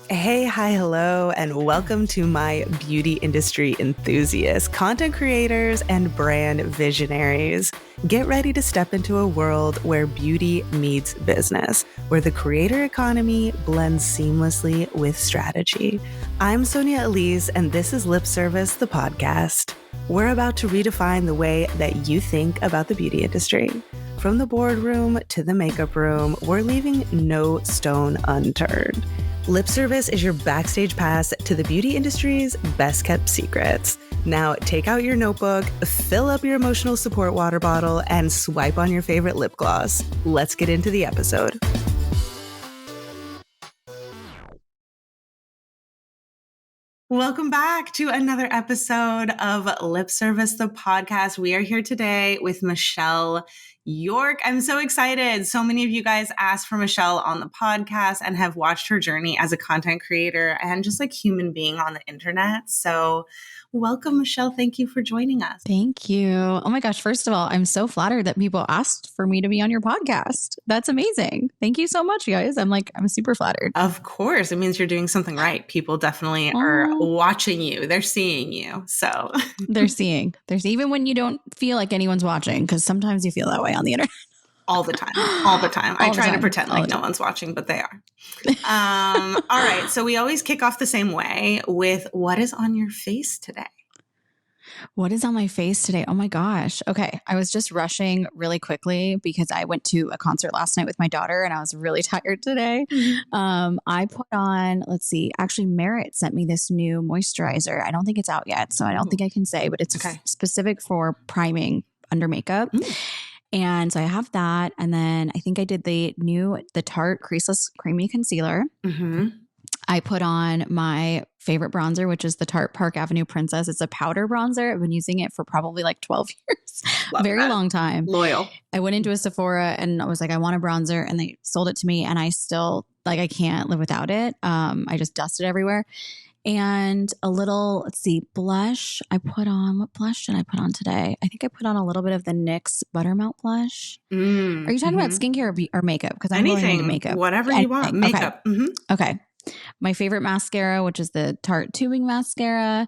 Hey, hi, hello, and welcome to my beauty industry enthusiasts, content creators, and brand visionaries. Get ready to step into a world where beauty meets business, where the creator economy blends seamlessly with strategy. I'm Sonia Elise, and this is Lip Service, the podcast. We're about to redefine the way that you think about the beauty industry. From the boardroom to the makeup room, we're leaving no stone unturned. Lip Service is your backstage pass to the beauty industry's best kept secrets. Now take out your notebook, fill up your emotional support water bottle, and swipe on your favorite lip gloss. Let's get into the episode. Welcome back to another episode of Lip Service, the podcast. We are here today with Michelle York. I'm so excited. So many of you guys asked for Michelle on the podcast and have watched her journey as a content creator and just like human being on the internet. So welcome, Michelle. Thank you for joining us. Thank you. Oh my gosh. First of all, I'm so flattered that people asked for me to be on your podcast. That's amazing. Thank you so much, guys. I'm super flattered. Of course. It means you're doing something right. People definitely are watching you. They're seeing you. So they're seeing. Even when you don't feel like anyone's watching, because sometimes you feel that way on the internet. All the time. I try to pretend like no one's watching, but they are. All right. So we always kick off the same way with what is on your face today? What is on my face today? Oh my gosh. Okay. I was just rushing really quickly because I went to a concert last night with my daughter and I was really tired today. I put on, actually Merit sent me this new moisturizer. I don't think it's out yet, so I don't think I can say, but it's specific for priming under makeup. And so I have that. And then I think I did the Tarte Creaseless Creamy Concealer. I put on my favorite bronzer, which is the Tarte Park Avenue Princess. It's a powder bronzer. I've been using it for probably like 12 years. Very long time. Loyal. I went into a Sephora and I was like, I want a bronzer. And they sold it to me. And I still, I can't live without it. I just dust it everywhere. And a little, blush. What blush did I put on today? I think I put on a little bit of the NYX Buttermelt blush. Are you talking about skincare or makeup? Because I'm going into makeup. Whatever you want. Makeup. Okay. My favorite mascara, which is the Tarte Tubing Mascara,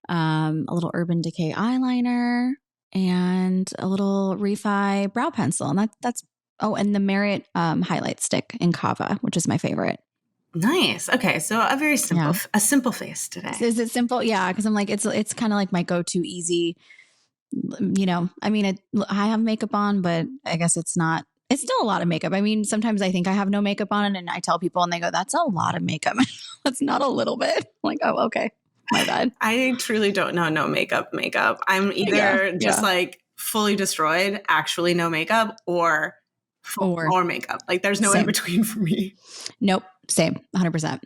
a little Urban Decay eyeliner, and a little Refi brow pencil. And and the Merit highlight stick in Kava, which is my favorite. Nice. Okay. So a very simple, a simple face today. Is it simple? Yeah. Because I'm like, it's kind of like my go-to easy, I have makeup on, but I guess it's not. It's still a lot of makeup. I mean, sometimes I think I have no makeup on and I tell people and they go, that's a lot of makeup. That's not a little bit. I'm like, oh, okay. My bad. I truly don't know no makeup. I'm either just like fully destroyed, actually no makeup, or more makeup. Like there's no in between for me. Nope. Same. 100%.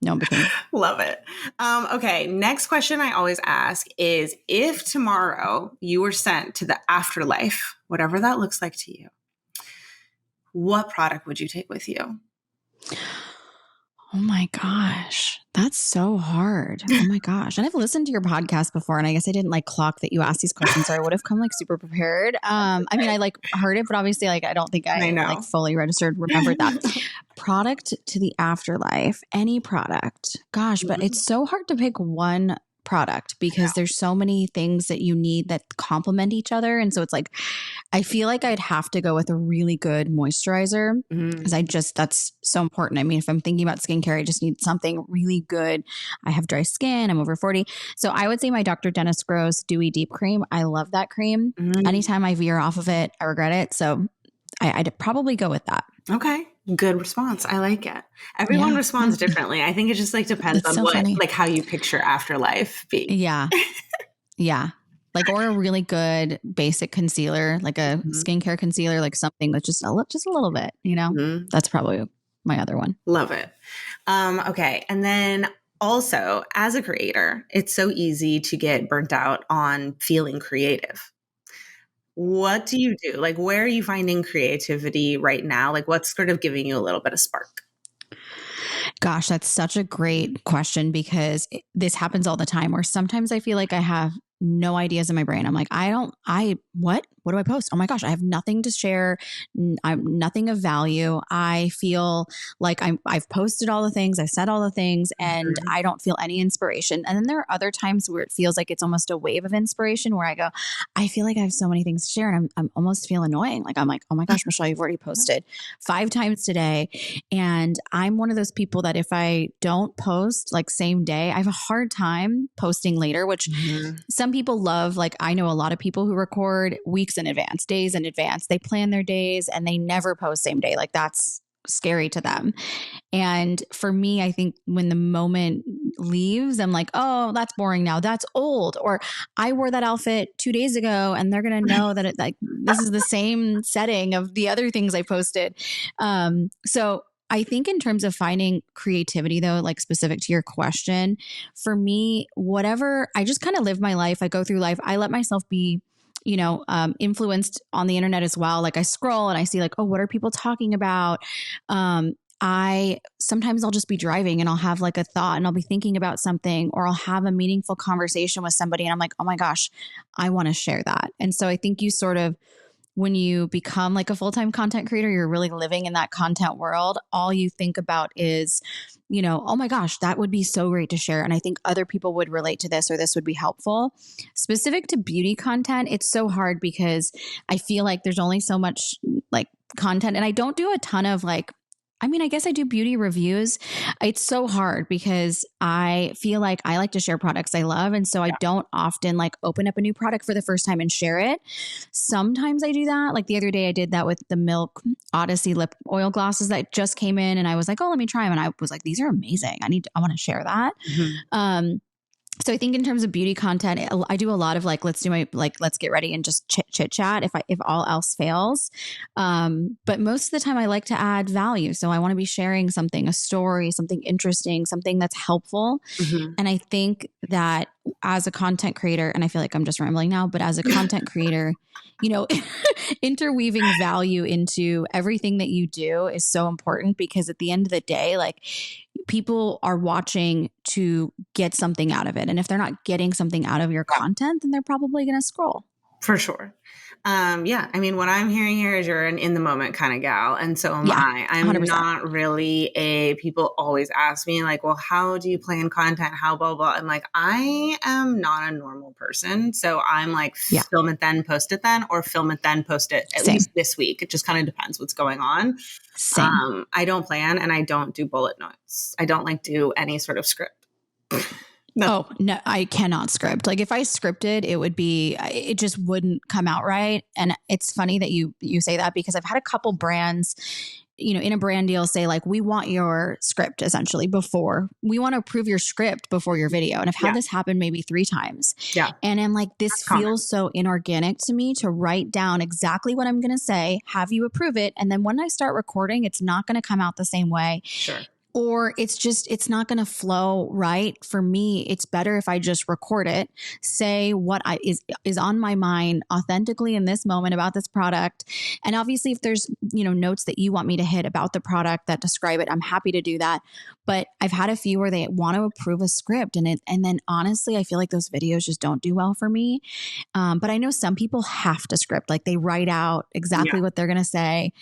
No in between. Love it. Okay. Next question I always ask is, if tomorrow you were sent to the afterlife, whatever that looks like to you, what product would you take with you? Oh my gosh. That's so hard. Oh my gosh. And I've listened to your podcast before and I guess I didn't clock that you asked these questions, so I would have come super prepared. I heard it, but obviously I don't think I fully remembered that. Product to the afterlife, any product. Gosh, but it's so hard to pick one product because there's so many things that you need that complement each other. And so it's like, I feel like I'd have to go with a really good moisturizer because that's so important. I mean, if I'm thinking about skincare, I just need something really good. I have dry skin. I'm over 40. So I would say my Dr. Dennis Gross Dewy Deep Cream. I love that cream. Anytime I veer off of it, I regret it. So I'd probably go with that. Okay. Good response. I like it. Everyone responds differently. I think it just depends on what, how you picture afterlife being. Yeah. Yeah. Or a really good basic concealer, like a skincare concealer, something that's just a little bit, That's probably my other one. Love it. Okay. And then also as a creator, it's so easy to get burnt out on feeling creative. What do you do? Where are you finding creativity right now? What's sort of giving you a little bit of spark? Gosh, that's such a great question because this happens all the time where sometimes I feel like I have no ideas in my brain. I'm like, what do I post? Oh my gosh, I have nothing to share. I'm nothing of value. I feel like I've posted all the things, I said all the things, and I don't feel any inspiration. And then there are other times where it feels like it's almost a wave of inspiration where I go, I feel like I have so many things to share, and I'm almost feel annoying. Like I'm like, oh my gosh, Michelle, you've already posted 5 times today. And I'm one of those people that if I don't post like same day, I have a hard time posting later, which some people love. Like I know a lot of people who record weeks in advance, days in advance. They plan their days and they never post same day. Like that's scary to them. And for me, I think when the moment leaves, I'm like, oh, that's boring now. That's old. Or I wore that outfit 2 days ago and they're going to know that this is the same setting of the other things I posted. So I think in terms of finding creativity though, like specific to your question, for me, whatever, I just kind of live my life. I go through life. I let myself be influenced on the internet as well. Like I scroll and I see like, oh, what are people talking about? Sometimes I'll just be driving and I'll have like a thought and I'll be thinking about something, or I'll have a meaningful conversation with somebody and I'm like, oh my gosh, I want to share that. And so I think you sort of, when you become like a full-time content creator, you're really living in that content world. All you think about is, oh my gosh, that would be so great to share. And I think other people would relate to this, or this would be helpful. Specific to beauty content, it's so hard because I feel like there's only so much like content, and I don't do a ton of I guess I do beauty reviews. It's so hard because I feel like I like to share products I love. And so I don't often like open up a new product for the first time and share it. Sometimes I do that. Like the other day I did that with the Milk Odyssey lip oil glosses that just came in. And I was like, oh, let me try them. And I was like, these are amazing. I want to share that. So I think in terms of beauty content, I do a lot of let's get ready and just chit chat if all else fails. But most of the time I like to add value. So I want to be sharing something, a story, something interesting, something that's helpful. And I think that as a content creator, and I feel like I'm just rambling now, but as a content creator, interweaving value into everything that you do is so important, because at the end of the day, people are watching to get something out of it. And if they're not getting something out of your content, then they're probably going to scroll. For sure. What I'm hearing here is you're an in the moment kind of gal. And so am I. I'm 100%. not really people always ask me well, how do you plan content? How blah, blah. I'm like, I am not a normal person. So I'm film it then, post it then, or film it then, post it at least this week. It just kind of depends what's going on. Same. I don't plan and I don't do bullet notes. I don't do any sort of script. No. Oh, no, I cannot script. If I scripted, it just wouldn't come out right. And it's funny that you say that, because I've had a couple brands, in a brand deal say we want your script essentially we want to approve your script before your video. And I've had this happen maybe 3 times. Yeah. And I'm like, this feels so inorganic to me to write down exactly what I'm going to say, have you approve it. And then when I start recording, it's not going to come out the same way. Sure. Or it's not going to flow right. For me, it's better if I just record it, say what is on my mind authentically in this moment about this product. And obviously if there's, notes that you want me to hit about the product that describe it, I'm happy to do that. But I've had a few where they want to approve a script, and then honestly, I feel like those videos just don't do well for me. But I know some people have to script, they write out exactly what they're going to say.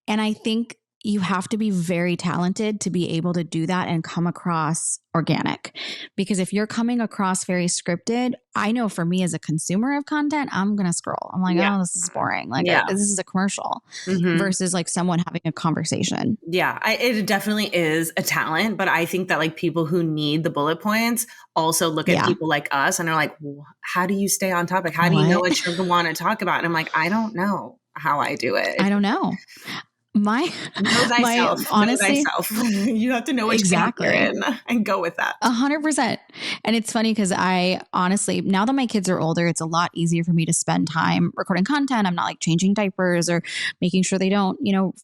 And I think you have to be very talented to be able to do that and come across organic. Because if you're coming across very scripted, I know for me as a consumer of content, I'm going to scroll. I'm like, oh, this is boring. This is a commercial versus someone having a conversation. Yeah, it definitely is a talent. But I think that people who need the bullet points also look at people like us and are like, well, how do you stay on topic? How do you know what you're going to want to talk about? And I'm like, I don't know how I do it. I don't know. Know thyself. Honestly, know thyself. You have to know which camp you're in and go with that. 100%. And it's funny because I honestly, now that my kids are older, it's a lot easier for me to spend time recording content. I'm not changing diapers or making sure they don't,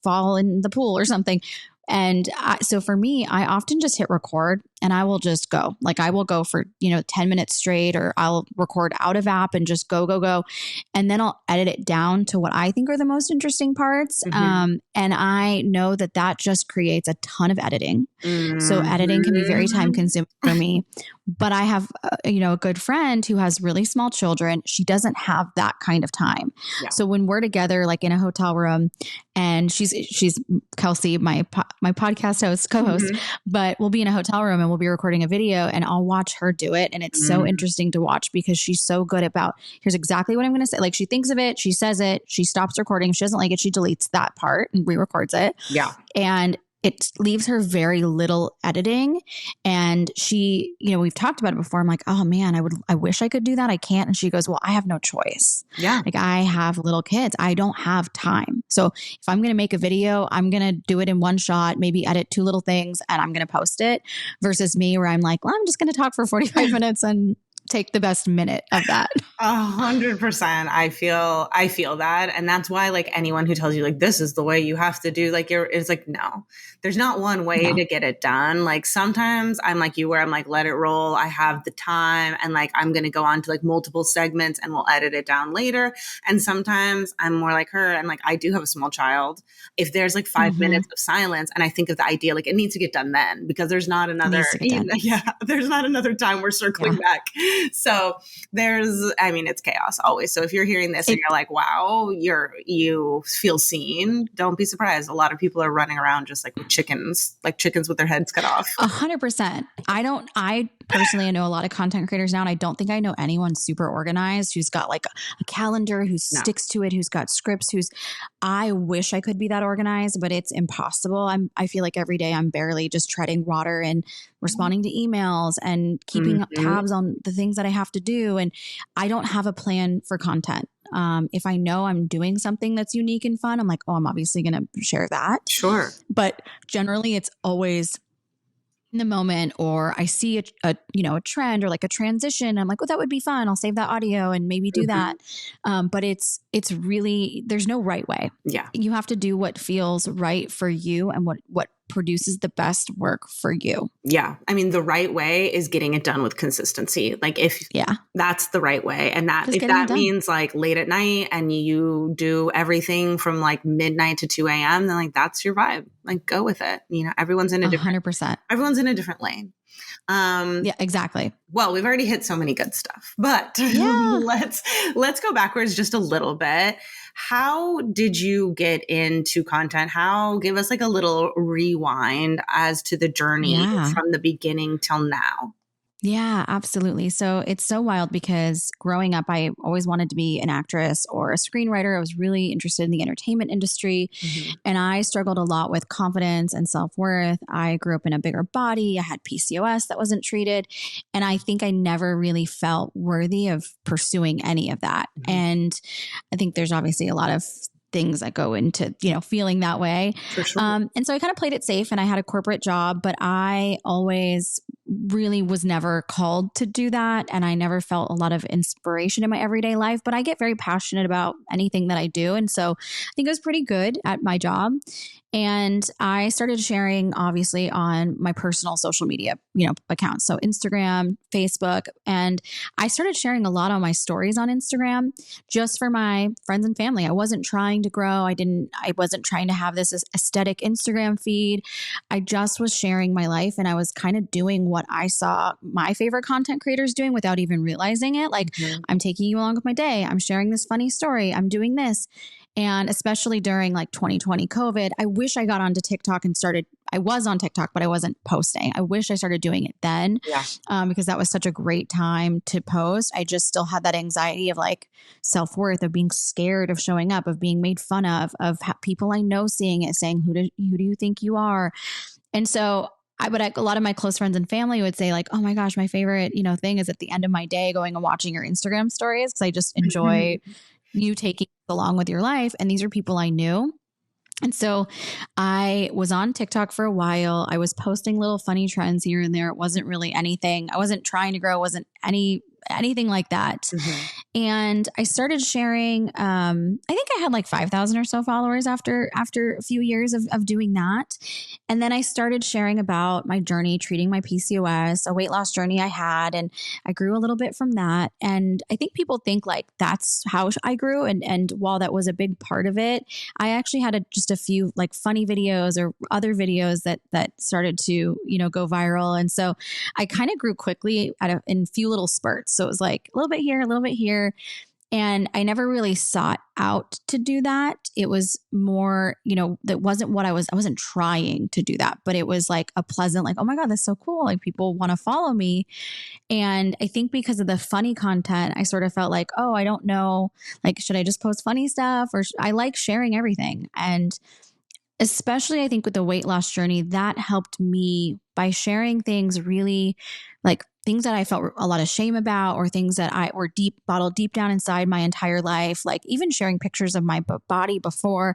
fall in the pool or something. And so for me, I often just hit record and I will just go. Like I will go for, 10 minutes straight, or I'll record out of app and just go, go, go. And then I'll edit it down to what I think are the most interesting parts. And I know that just creates a ton of editing. So editing can be very time consuming for me. But I have, a good friend who has really small children. She doesn't have that kind of time. Yeah. So when we're together, like in a hotel room, and she's Kelsey, my podcast host, co-host, but we'll be in a hotel room and we'll be recording a video, and I'll watch her do it. And it's so interesting to watch because she's so good about, here's exactly what I'm going to say. Like she thinks of it, she says it, she stops recording. If she doesn't like it, she deletes that part and re-records it. Yeah. And it leaves her very little editing. And she, we've talked about it before. I'm like, oh man, I wish I could do that. I can't. And she goes, well, I have no choice. Yeah. Like I have little kids. I don't have time. So if I'm going to make a video, I'm going to do it in one shot, maybe edit 2 little things, and I'm going to post it, versus me where I'm like, well, I'm just going to talk for 45 minutes and take the best minute of that. 100%. I feel that. And that's why like anyone who tells you like, this is the way you have to do, like it's like, no, there's not one way to get it done. Like sometimes I'm like you, where I'm like, let it roll. I have the time, and like, I'm going to go on to like multiple segments and we'll edit it down later. And sometimes I'm more like her. And like, I do have a small child. If there's like 5 minutes of silence and I think of the idea, like it needs to get done then, because there's not another, there's not another time we're circling back. So it's chaos always. So if you're hearing this and you're like, wow, you feel seen, don't be surprised. A lot of people are running around just like chickens with their heads cut off. 100%. I personally know a lot of content creators now, and I don't think I know anyone super organized who's got like a calendar, who sticks to it, who's got scripts, I wish I could be that organized, but it's impossible. I feel like every day I'm barely just treading water and responding to emails and keeping tabs on the things that I have to do. And I don't have a plan for content. If I know I'm doing something that's unique and fun, I'm like, oh, I'm obviously going to share that. Sure. But generally it's always in the moment, or I see a trend or like a transition. I'm like, well, that would be fun. I'll save that audio and maybe do that. But it's really, there's no right way. Yeah. You have to do what feels right for you and what produces the best work for you. Yeah. I mean, the right way is getting it done with consistency. Like that's the right way. And if that means like late at night and you do everything from like midnight to 2 a.m., then like, that's your vibe. Like go with it. Everyone's in a different, 100%. Everyone's in a different lane. Yeah, exactly. Well, we've already hit so many good stuff, but let's go backwards just a little bit. How did you get into content? Give us like a little rewind as to the journey from the beginning till now. Yeah, absolutely. So it's so wild because growing up, I always wanted to be an actress or a screenwriter. I was really interested in the entertainment industry, and I struggled a lot with confidence and self-worth. I grew up in a bigger body. I had PCOS that wasn't treated. And I think I never really felt worthy of pursuing any of that. And I think there's obviously a lot of things that go into, feeling that way. For sure. And so I kind of played it safe, and I had a corporate job, but I always really was never called to do that. And I never felt a lot of inspiration in my everyday life, but I get very passionate about anything that I do. And so I think I was pretty good at my job. And I started sharing, obviously, on my personal social media, accounts. So Instagram, Facebook, and I started sharing a lot on my stories on Instagram just for my friends and family. I wasn't trying to grow. I wasn't trying to have this aesthetic Instagram feed. I just was sharing my life, and I was kind of doing what I saw my favorite content creators doing without even realizing it. Like, I'm taking you along with my day. I'm sharing this funny story. I'm doing this. And especially during like 2020 COVID, I wish I got onto TikTok and I was on TikTok, but I wasn't posting. I wish I started doing it then because that was such a great time to post. I just still had that anxiety of like self-worth, of being scared of showing up, of being made fun of people I know seeing it, saying, who do you think you are? And so a lot of my close friends and family would say like, oh my gosh, my favorite, thing is at the end of my day going and watching your Instagram stories, because I just enjoy you taking along with your life. And these are people I knew. And so I was on TikTok for a while. I was posting little funny trends here and there. It wasn't really anything. I wasn't trying to grow. It wasn't anything like that. And I started sharing, I think I had like 5,000 or so followers after a few years of doing that. And then I started sharing about my journey treating my PCOS, a weight loss journey I had, and I grew a little bit from that. And I think people think like that's how I grew. And while that was a big part of it, I actually had just a few like funny videos or other videos that started to, go viral. And so I kind of grew quickly in a few little spurts. So it was like a little bit here, a little bit here. And I never really sought out to do that. It was more, that wasn't what I wasn't trying to do that, but it was like a pleasant, like, oh my God, that's so cool. Like people want to follow me. And I think because of the funny content, I sort of felt like, oh, I don't know, like, should I just post funny stuff or I like sharing everything. And especially I think with the weight loss journey, that helped me by sharing things really like things that I felt a lot of shame about or things that I were bottled deep down inside my entire life. Like even sharing pictures of my body before,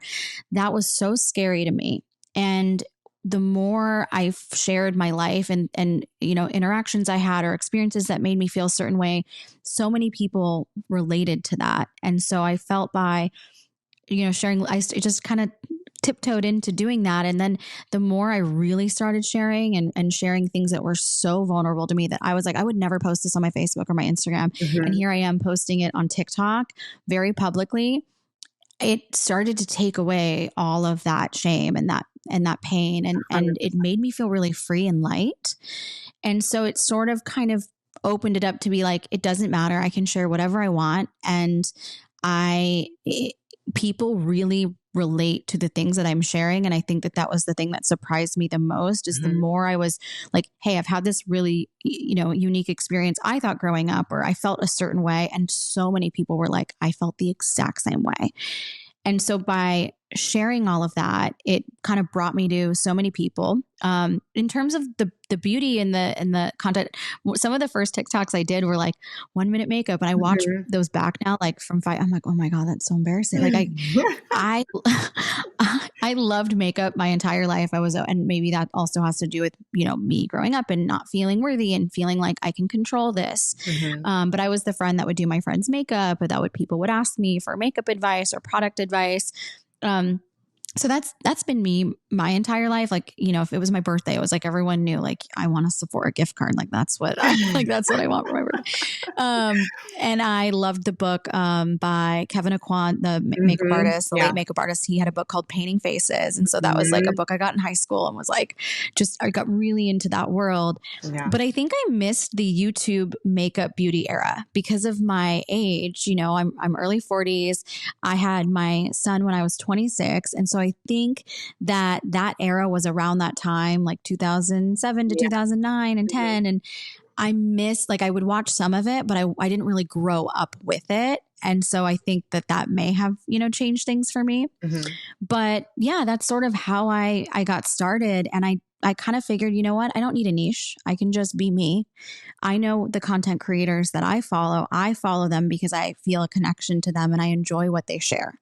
that was so scary to me. And the more I shared my life and interactions I had or experiences that made me feel a certain way, so many people related to that. And so I felt by sharing, I just kind of tiptoed into doing that. And then the more I really started sharing and sharing things that were so vulnerable to me that I was like, I would never post this on my Facebook or my Instagram. And here I am posting it on TikTok very publicly. It started to take away all of that shame and that pain. And it made me feel really free and light. And so it sort of kind of opened it up to be like, it doesn't matter. I can share whatever I want. And people really relate to the things that I'm sharing. And I think that was the thing that surprised me the most is the more I was like, hey, I've had this really, unique experience I thought growing up, or I felt a certain way. And so many people were like, I felt the exact same way. And so by sharing all of that, it kind of brought me to so many people. In terms of the beauty and the content, some of the first TikToks I did were like 1 minute makeup, and I watch those back now, like from 5. I'm like, oh my God, that's so embarrassing. Like I loved makeup my entire life. And maybe that also has to do with me growing up and not feeling worthy and feeling like I can control this. But I was the friend that would do my friend's makeup, or people would ask me for makeup advice or product advice. So that's been me my entire life. Like, if it was my birthday, it was like everyone knew, like, I want a Sephora gift card. Like that's what I want for my birthday. And I loved the book by Kevin Aquan, the makeup artist, the late makeup artist. He had a book called Painting Faces. And so that was like a book I got in high school and was like, I got really into that world. Yeah. But I think I missed the YouTube makeup beauty era because of my age. I'm early 40s. I had my son when I was 26. And so I think that era was around that time, like 2007 to 2009 and 10. And I missed, like I would watch some of it, but I didn't really grow up with it. And so I think that may have, changed things for me. But yeah, that's sort of how I got started. And I kind of figured, you know what? I don't need a niche. I can just be me. I know the content creators that I follow them because I feel a connection to them and I enjoy what they share,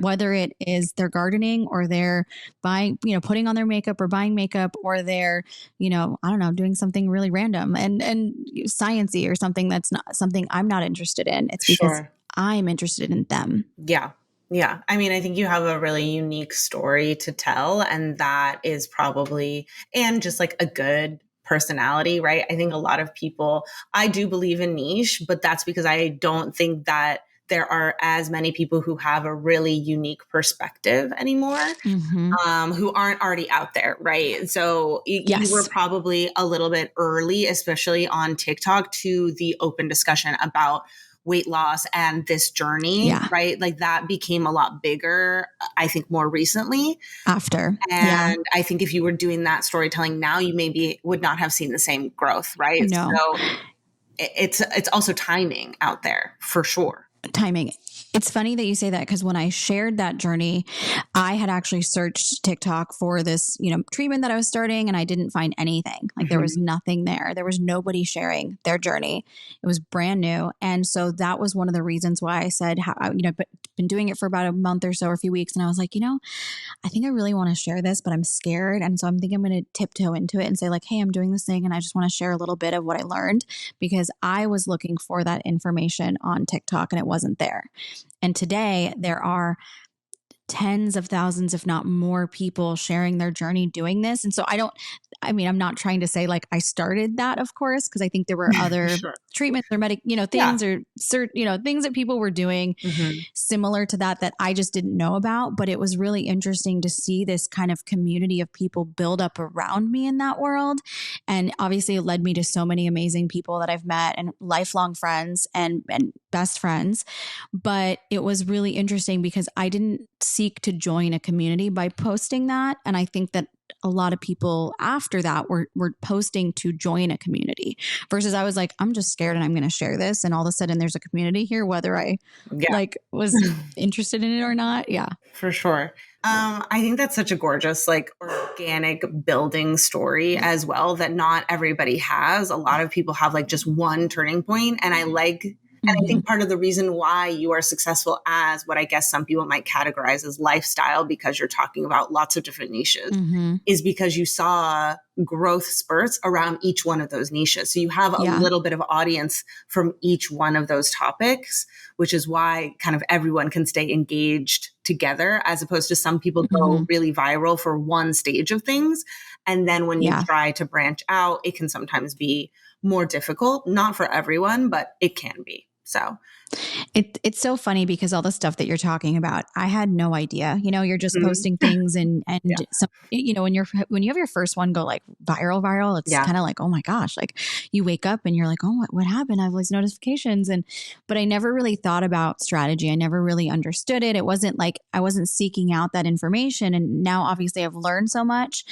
whether it is their gardening or they're buying, putting on their makeup or buying makeup, or they're, I don't know, doing something really random and sciencey or something that's not something I'm not interested in. It's because I'm interested in them. Yeah. Yeah. I mean, I think you have a really unique story to tell, and that is probably, and just like a good personality, right? I think a lot of people, I do believe in niche, but that's because I don't think that there are as many people who have a really unique perspective anymore, who aren't already out there, right? So you were probably a little bit early, especially on TikTok, to the open discussion about weight loss and this journey, right? Like that became a lot bigger, I think, more recently after. And I think if you were doing that storytelling now, you maybe would not have seen the same growth, right? No. So it's also timing out there for sure. timing. It's funny that you say that because when I shared that journey, I had actually searched TikTok for this, treatment that I was starting, and I didn't find anything. Like there was nothing there. There was nobody sharing their journey. It was brand new. And so that was one of the reasons why I said, but been doing it for about a month or so, or a few weeks. And I was like, I think I really want to share this, but I'm scared. And so I'm thinking I'm going to tiptoe into it and say like, hey, I'm doing this thing and I just want to share a little bit of what I learned, because I was looking for that information on TikTok and it wasn't there. And today there are tens of thousands, if not more, people sharing their journey doing this. And so I'm not trying to say like I started that, of course, because I think there were other Sure. treatments or things or things that people were doing similar to that I just didn't know about. But it was really interesting to see this kind of community of people build up around me in that world. And obviously it led me to so many amazing people that I've met and lifelong friends and best friends. But it was really interesting because I didn't seek to join a community by posting that. And I think that a lot of people after that were posting to join a community versus I was like, I'm just scared and I'm going to share this. And all of a sudden there's a community here, whether I was interested in it or not. Yeah, for sure. I think that's such a gorgeous, like organic building story as well, that not everybody has. A lot of people have like just one turning point. And I think part of the reason why you are successful as what I guess some people might categorize as lifestyle, because you're talking about lots of different niches, is because you saw growth spurts around each one of those niches. So you have a little bit of audience from each one of those topics, which is why kind of everyone can stay engaged together, as opposed to some people go really viral for one stage of things. And then when you try to branch out, it can sometimes be more difficult, not for everyone, but it can be. So it's so funny because all the stuff that you're talking about, I had no idea. You're just posting things and some, when you have your first one go like viral, it's kind of like, oh my gosh, like you wake up and you're like, oh, what happened? I have all these notifications, but I never really thought about strategy. I never really understood it. It wasn't like I wasn't seeking out that information, and now obviously I've learned so much.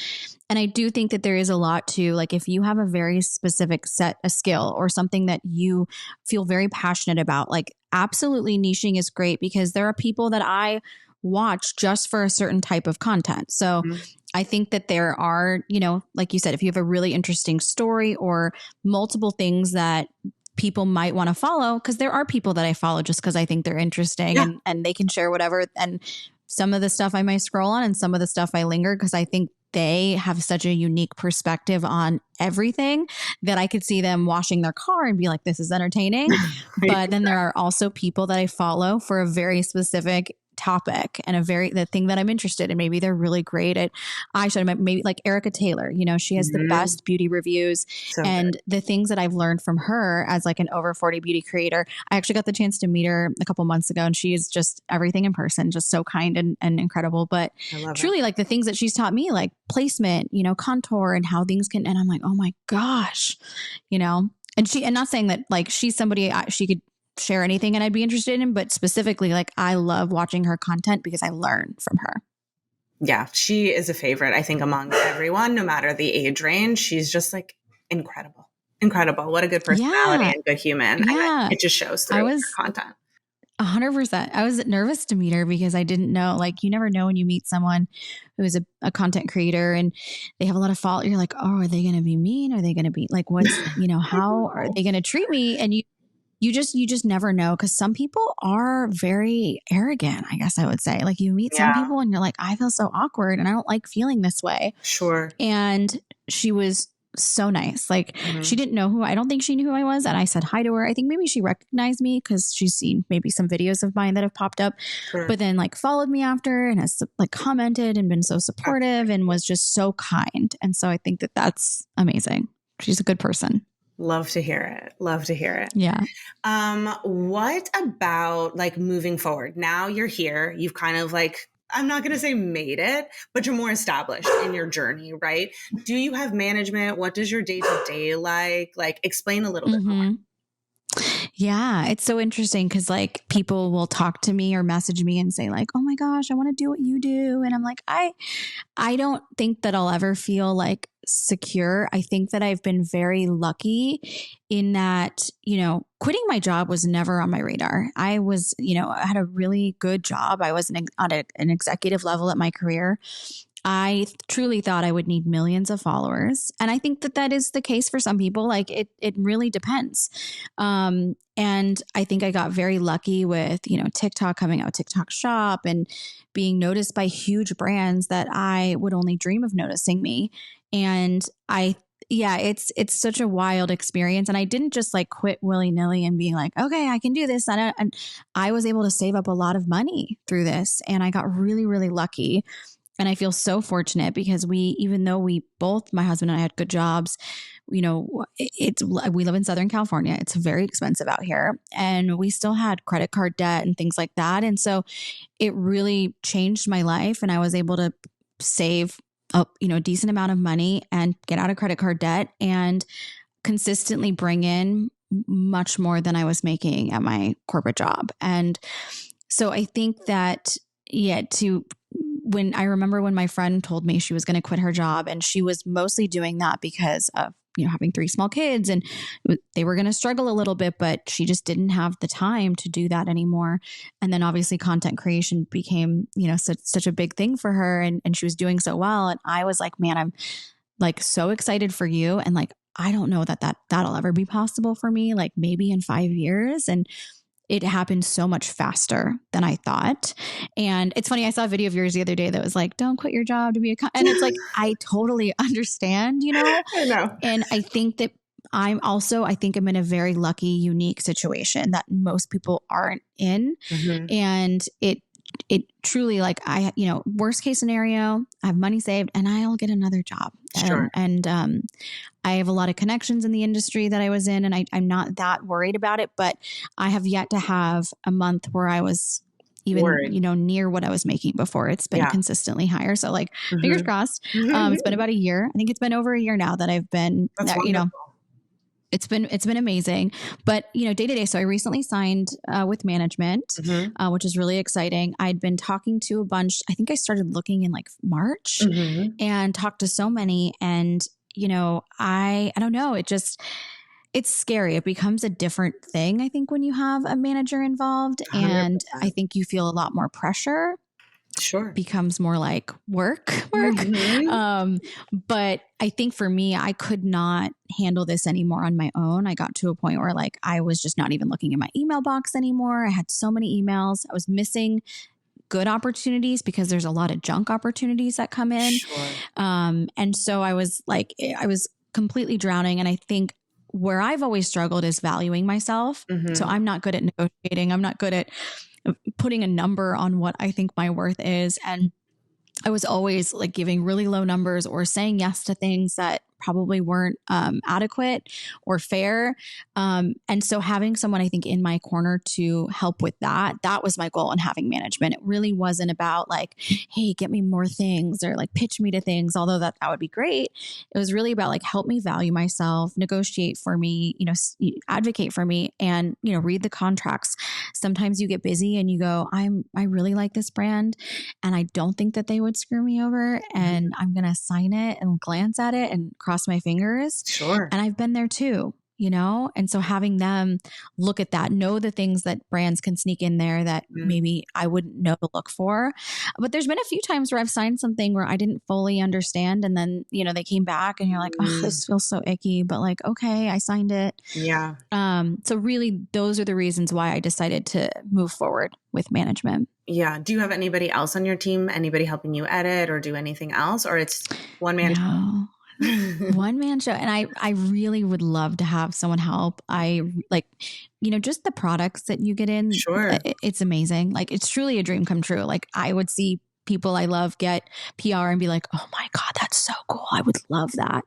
And I do think that there is a lot to, like, if you have a very specific a skill or something that you feel very passionate about, like absolutely niching is great, because there are people that I watch just for a certain type of content. So I think that there are, like you said, if you have a really interesting story or multiple things that people might want to follow, because there are people that I follow just because I think they're interesting and they can share whatever. And some of the stuff I might scroll on and some of the stuff I linger because I think they have such a unique perspective on everything that I could see them washing their car and be like, this is entertaining. But then there are also people that I follow for a very specific topic and the thing that I'm interested in. Maybe they're really great at eyeshadow, maybe like Erica Taylor, she has the best beauty reviews and the things that I've learned from her as like an over 40 beauty creator. I actually got the chance to meet her a couple months ago, and she is just everything in person, just so kind and incredible. But truly like the things that she's taught me, like placement, contour and how things can, and I'm like, oh my gosh, and not saying that like she's somebody she could share anything and I'd be interested in, but specifically like I love watching her content because I learn from her. Yeah, she is a favorite, I think, among everyone, no matter the age range. She's just like incredible. What a good personality and good human. Yeah. And it just shows through her content. 100%. I was nervous to meet her because I didn't know, like, you never know when you meet someone who is a content creator and they have a lot of follow. You're like, oh, are they going to be mean? Are they going to be like, what's, how are they going to treat me? And you just never know, because some people are very arrogant, I guess I would say. Like you meet some people and you're like, I feel so awkward and I don't like feeling this way. Sure. And she was so nice. Like she didn't know I don't think she knew who I was. And I said hi to her. I think maybe she recognized me because she's seen maybe some videos of mine that have popped up, but then like followed me after and has like commented and been so supportive and was just so kind. And so I think that that's amazing. She's a good person. Love to hear it. Yeah. What about like moving forward? Now you're here. You've kind of like, I'm not going to say made it, but you're more established in your journey, right? Do you have management? What does your day-to-day like? Like explain a little bit more. Yeah, it's so interesting because like people will talk to me or message me and say like, oh my gosh, I want to do what you do. And I'm like, I don't think that I'll ever feel like secure. I think that I've been very lucky in that, quitting my job was never on my radar. I was, I had a really good job. I was on an executive level at my career. I truly thought I would need millions of followers. And I think that that is the case for some people. Like it really depends. And I think I got very lucky with, TikTok coming out, TikTok Shop, and being noticed by huge brands that I would only dream of noticing me. And it's such a wild experience. And I didn't just like quit willy nilly and being like, okay, I can do this. And I was able to save up a lot of money through this. And I got really, really lucky. And I feel so fortunate because even though my husband and I had good jobs, we live in Southern California. It's very expensive out here, and we still had credit card debt and things like that. And so it really changed my life, and I was able to save a decent amount of money and get out of credit card debt and consistently bring in much more than I was making at my corporate job. And so I think that, when I remember when my friend told me she was going to quit her job, and she was mostly doing that because of, having 3 small kids, and they were going to struggle a little bit, but she just didn't have the time to do that anymore. And then obviously content creation became, such a big thing for her, and she was doing so well. And I was like, man, I'm like so excited for you. And like, I don't know that'll ever be possible for me, like maybe in 5 years. And it happened so much faster than I thought. And it's funny, I saw a video of yours the other day that was like, don't quit your job to be and it's like, I totally understand, I know. And I think that I'm in a very lucky, unique situation that most people aren't in. Mm-hmm. And it truly, like, worst case scenario, I have money saved and I'll get another job. Sure. And I have a lot of connections in the industry that I was in, and I'm not that worried about it, but I have yet to have a month where I was even, near what I was making before. It's been consistently higher. So like, fingers crossed. It's been about a year. I think it's been over a year now that I've been, It's been amazing, but day to day. So I recently signed with management, which is really exciting. I'd been talking to a bunch. I think I started looking in like March, and talked to so many. And I don't know. It's scary. It becomes a different thing, I think, when you have a manager involved, 100%. And I think you feel a lot more pressure. Sure. Becomes more like work. But I think for me, I could not handle this anymore on my own. I got to a point where like, I was just not even looking at my email box anymore. I had so many emails. I was missing good opportunities because there's a lot of junk opportunities that come in. Sure. And so I was completely drowning. And I think where I've always struggled is valuing myself. So I'm not good at negotiating. I'm not good at putting a number on what I think my worth is. And I was always like giving really low numbers or saying yes to things that probably weren't adequate or fair. And so having someone, I think, in my corner to help with that was my goal in having management. It really wasn't about like, hey, get me more things or like pitch me to things, although that would be great. It was really about like, help me value myself, negotiate for me, advocate for me, and, read the contracts. Sometimes you get busy and you go, I really like this brand and I don't think that they would screw me over, and I'm going to sign it and glance at it and cross my fingers. Sure. And I've been there too, and so having them look at that, know the things that brands can sneak in there that maybe I wouldn't know to look for. But there's been a few times where I've signed something where I didn't fully understand. And then, they came back and you're like, oh, this feels so icky, but like, okay, I signed it. Yeah. So really those are the reasons why I decided to move forward with management. Yeah. Do you have anybody else on your team? Anybody helping you edit or do anything else? Or it's one man? No. One man show. And I really would love to have someone help. I like, just the products that you get in. Sure. It's amazing. Like, it's truly a dream come true. Like, I would see people I love get PR and be like, oh my God, that's so cool. I would love that.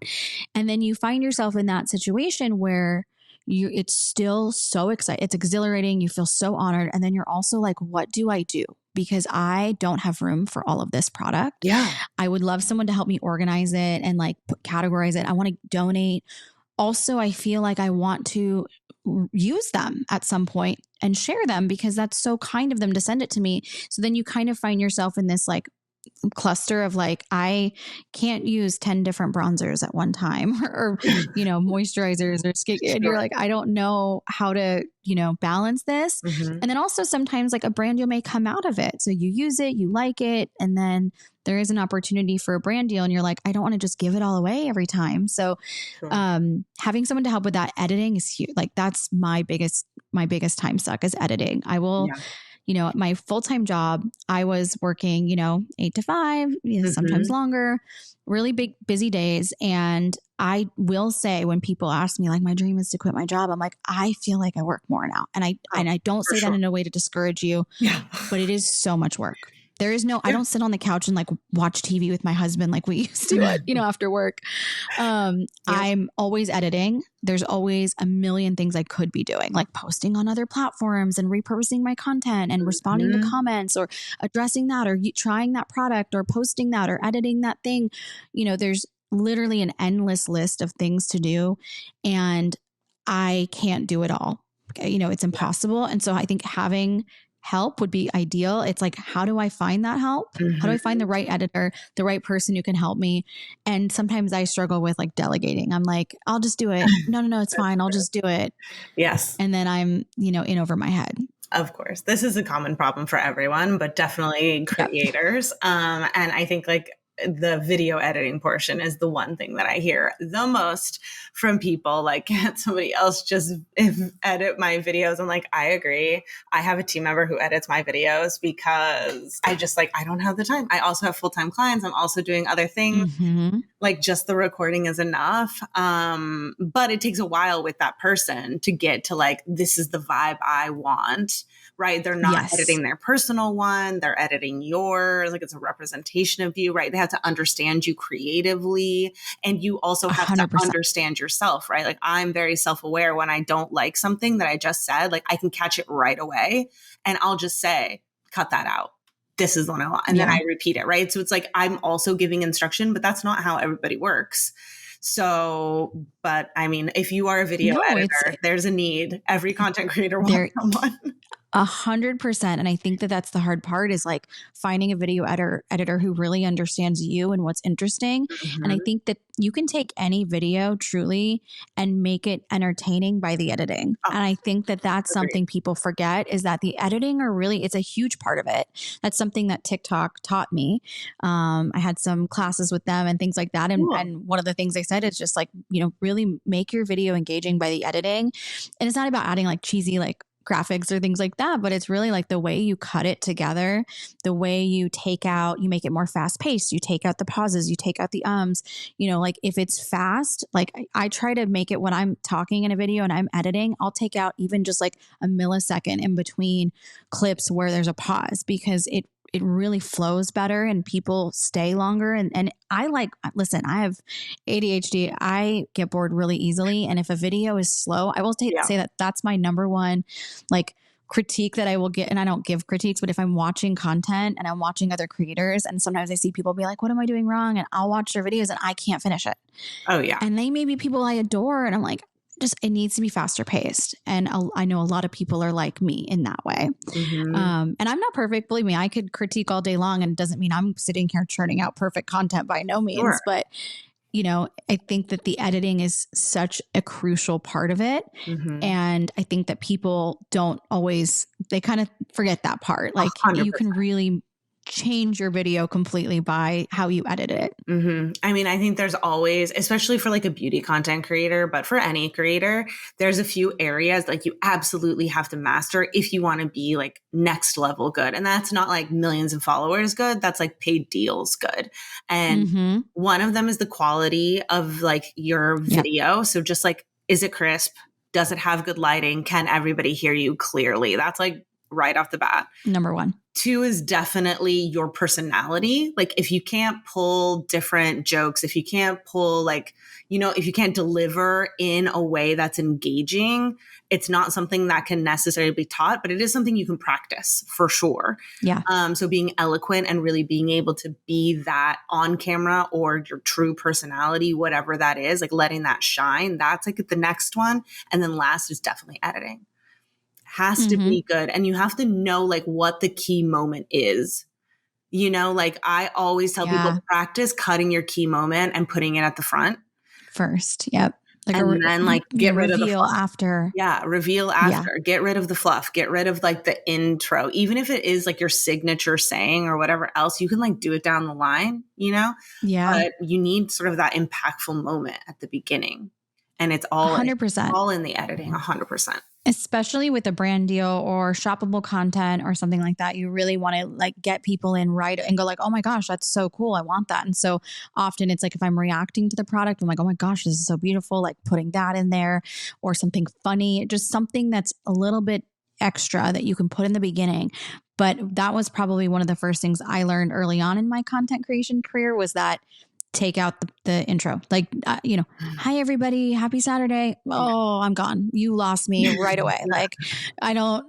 And then you find yourself in that situation where it's still so exciting. It's exhilarating. You feel so honored. And then you're also like, what do I do? Because I don't have room for all of this product. Yeah. I would love someone to help me organize it and like categorize it. I want to donate. Also, I feel like I want to use them at some point and share them because that's so kind of them to send it to me. So then you kind of find yourself in this like cluster of like, I can't use 10 different bronzers at one time or moisturizers or skin. And you're Sure. like, I don't know how to, balance this. Mm-hmm. And then also sometimes like a brand deal may come out of it. So you use it, you like it. And then there is an opportunity for a brand deal and you're like, I don't want to just give it all away every time. So, Sure. having someone to help with that editing is huge. Like that's my biggest time suck is editing. I will, my full-time job, I was working, 8 to 5, sometimes Mm-hmm. longer, really big, busy days. And I will say when people ask me like, my dream is to quit my job, I'm like, I feel like I work more now. And I don't For say that sure. in a way to discourage you, Yeah. but it is so much work. There is I don't sit on the couch and like watch TV with my husband like we used to, after work. I'm always editing. There's always a million things I could be doing, like posting on other platforms and repurposing my content and responding to Mm-hmm. comments or addressing that or trying that product or posting that or editing that thing. There's literally an endless list of things to do and I can't do it all. It's impossible. And so I think having help would be ideal. It's like, how do I find that help? How do I find the right editor, the right person who can help me? And sometimes I struggle with like delegating. I'm like, I'll just do it. No, it's fine. I'll just do it. Yes. And then I'm, in over my head. Of course. This is a common problem for everyone, but definitely creators. And I think like the video editing portion is the one thing that I hear the most from people. Like, can't somebody else just edit my videos? I'm like, I agree. I have a team member who edits my videos because I just like, I don't have the time. I also have full-time clients. I'm also doing other things. Mm-hmm. Like just the recording is enough. But it takes a while with that person to get to like, this is the vibe I want, right? They're not editing their personal one. They're editing yours. Like it's a representation of you, right? They have to understand you creatively. And you also have 100%. to understand yourself, right? Like I'm very self-aware when I don't like something that I just said, like I can catch it right away. And I'll just say, cut that out. This is the one I want. And then I repeat it, right? So it's like, I'm also giving instruction, but that's not how everybody works. So, but I mean, if you are a video editor, there's a need. Every content creator wants someone. 100%. And I think that that's the hard part is like finding a video editor who really understands you and what's interesting. Mm-hmm. And I think that you can take any video truly and make it entertaining by the editing. And I think that that's something people forget is that the editing it's a huge part of it. That's something that TikTok taught me. I had some classes with them and things like that. And one of the things they said is just like, really make your video engaging by the editing. And it's not about adding like cheesy, like graphics or things like that, but it's really like the way you cut it together, the way you make it more fast paced, you take out the pauses, you take out the like if it's fast, like I try to make it when I'm talking in a video and I'm editing, I'll take out even just like a millisecond in between clips where there's a pause because it really flows better and people stay longer. And I listen, I have ADHD. I get bored really easily. And if a video is slow, I will say that that's my number one, like critique that I will get. And I don't give critiques, but if I'm watching content and I'm watching other creators and sometimes I see people be like, what am I doing wrong? And I'll watch their videos and I can't finish it. Oh yeah. And they may be people I adore. And I'm like, it needs to be faster paced. And I know a lot of people are like me in that way. Mm-hmm. And I'm not perfect. Believe me, I could critique all day long and it doesn't mean I'm sitting here churning out perfect content by no means. Sure. But, I think that the editing is such a crucial part of it. Mm-hmm. And I think that people they kind of forget that part. Like 100%. You can really change your video completely by how you edit it. Mm-hmm. I mean, I think there's always, especially for like a beauty content creator, but for any creator, there's a few areas like you absolutely have to master if you want to be like next level good. And that's not like millions of followers good. That's like paid deals good. And one of them is the quality of like your video. Yep. So just like, is it crisp? Does it have good lighting? Can everybody hear you clearly? That's like right off the bat. Number one. 2 is definitely your personality. Like if you can't pull different jokes, if you can't pull like, if you can't deliver in a way that's engaging, it's not something that can necessarily be taught, but it is something you can practice for sure. Yeah. So being eloquent and really being able to be that on camera or your true personality, whatever that is, like letting that shine, that's like the next one. And then last is definitely editing. Has to be good. And you have to know like what the key moment is Like I always tell people Yeah. practice cutting your key moment and putting it at the front. First. Yep. Like And then like get rid of the reveal fluff. after. Yeah. Reveal Yeah. after. Get rid of the fluff. Get rid of like the intro. Even if it is like your signature saying or whatever else, you can like do it down the line, Yeah. but you need sort of that impactful moment at the beginning. And it's all 100%. all in the editing, 100%. Especially with a brand deal or shoppable content or something like that. You really want to like get people in right and go like, oh my gosh, that's so cool. I want that. And so often it's like if I'm reacting to the product, I'm like, oh my gosh, this is so beautiful. Like putting that in there or something funny, just something that's a little bit extra that you can put in the beginning. But that was probably one of the first things I learned early on in my content creation career was that take out the intro. Like, hi everybody, happy Saturday. Oh, I'm gone. You lost me right away. Like,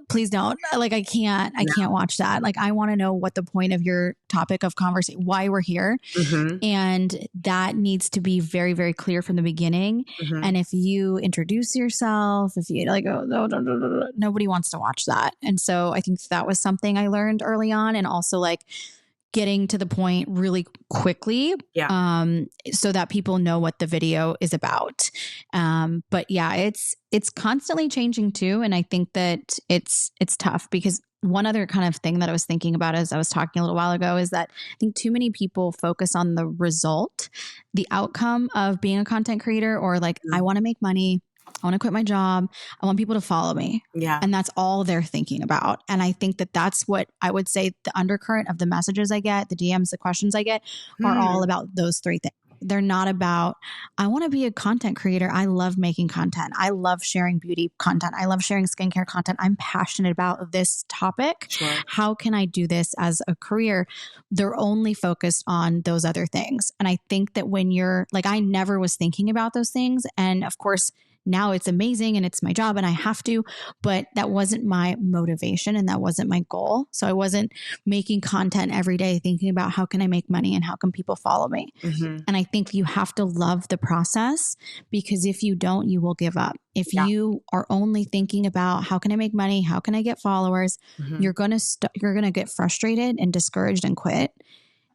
please don't. Like, I can't watch that. Like, I want to know what the point of your topic of conversation, why we're here. Mm-hmm. And that needs to be very, very clear from the beginning. Mm-hmm. And if you introduce yourself, if you like, nobody wants to watch that. And so I think that was something I learned early on. And also like, getting to the point really quickly, so that people know what the video is about. But yeah, it's constantly changing too, and I think that it's tough because one other kind of thing that I was thinking about as I was talking a little while ago is that I think too many people focus on the result, the outcome of being a content creator, or like I want to make money. I want to quit my job. I want people to follow me. Yeah. And that's all they're thinking about. And I think that that's what I would say the undercurrent of the messages I get, the DMs, the questions I get are all about those three things. They're not about, I want to be a content creator. I love making content. I love sharing beauty content. I love sharing skincare content. I'm passionate about this topic. Sure. How can I do this as a career? They're only focused on those other things. And I think that when you're like, I never was thinking about those things. And of course, now it's amazing and it's my job and I have to, but that wasn't my motivation and that wasn't my goal. So I wasn't making content every day thinking about how can I make money and how can people follow me. Mm-hmm. And I think you have to love the process because if you don't, you will give up. If you are only thinking about how can I make money, how can I get followers, you're going to get frustrated and discouraged and quit.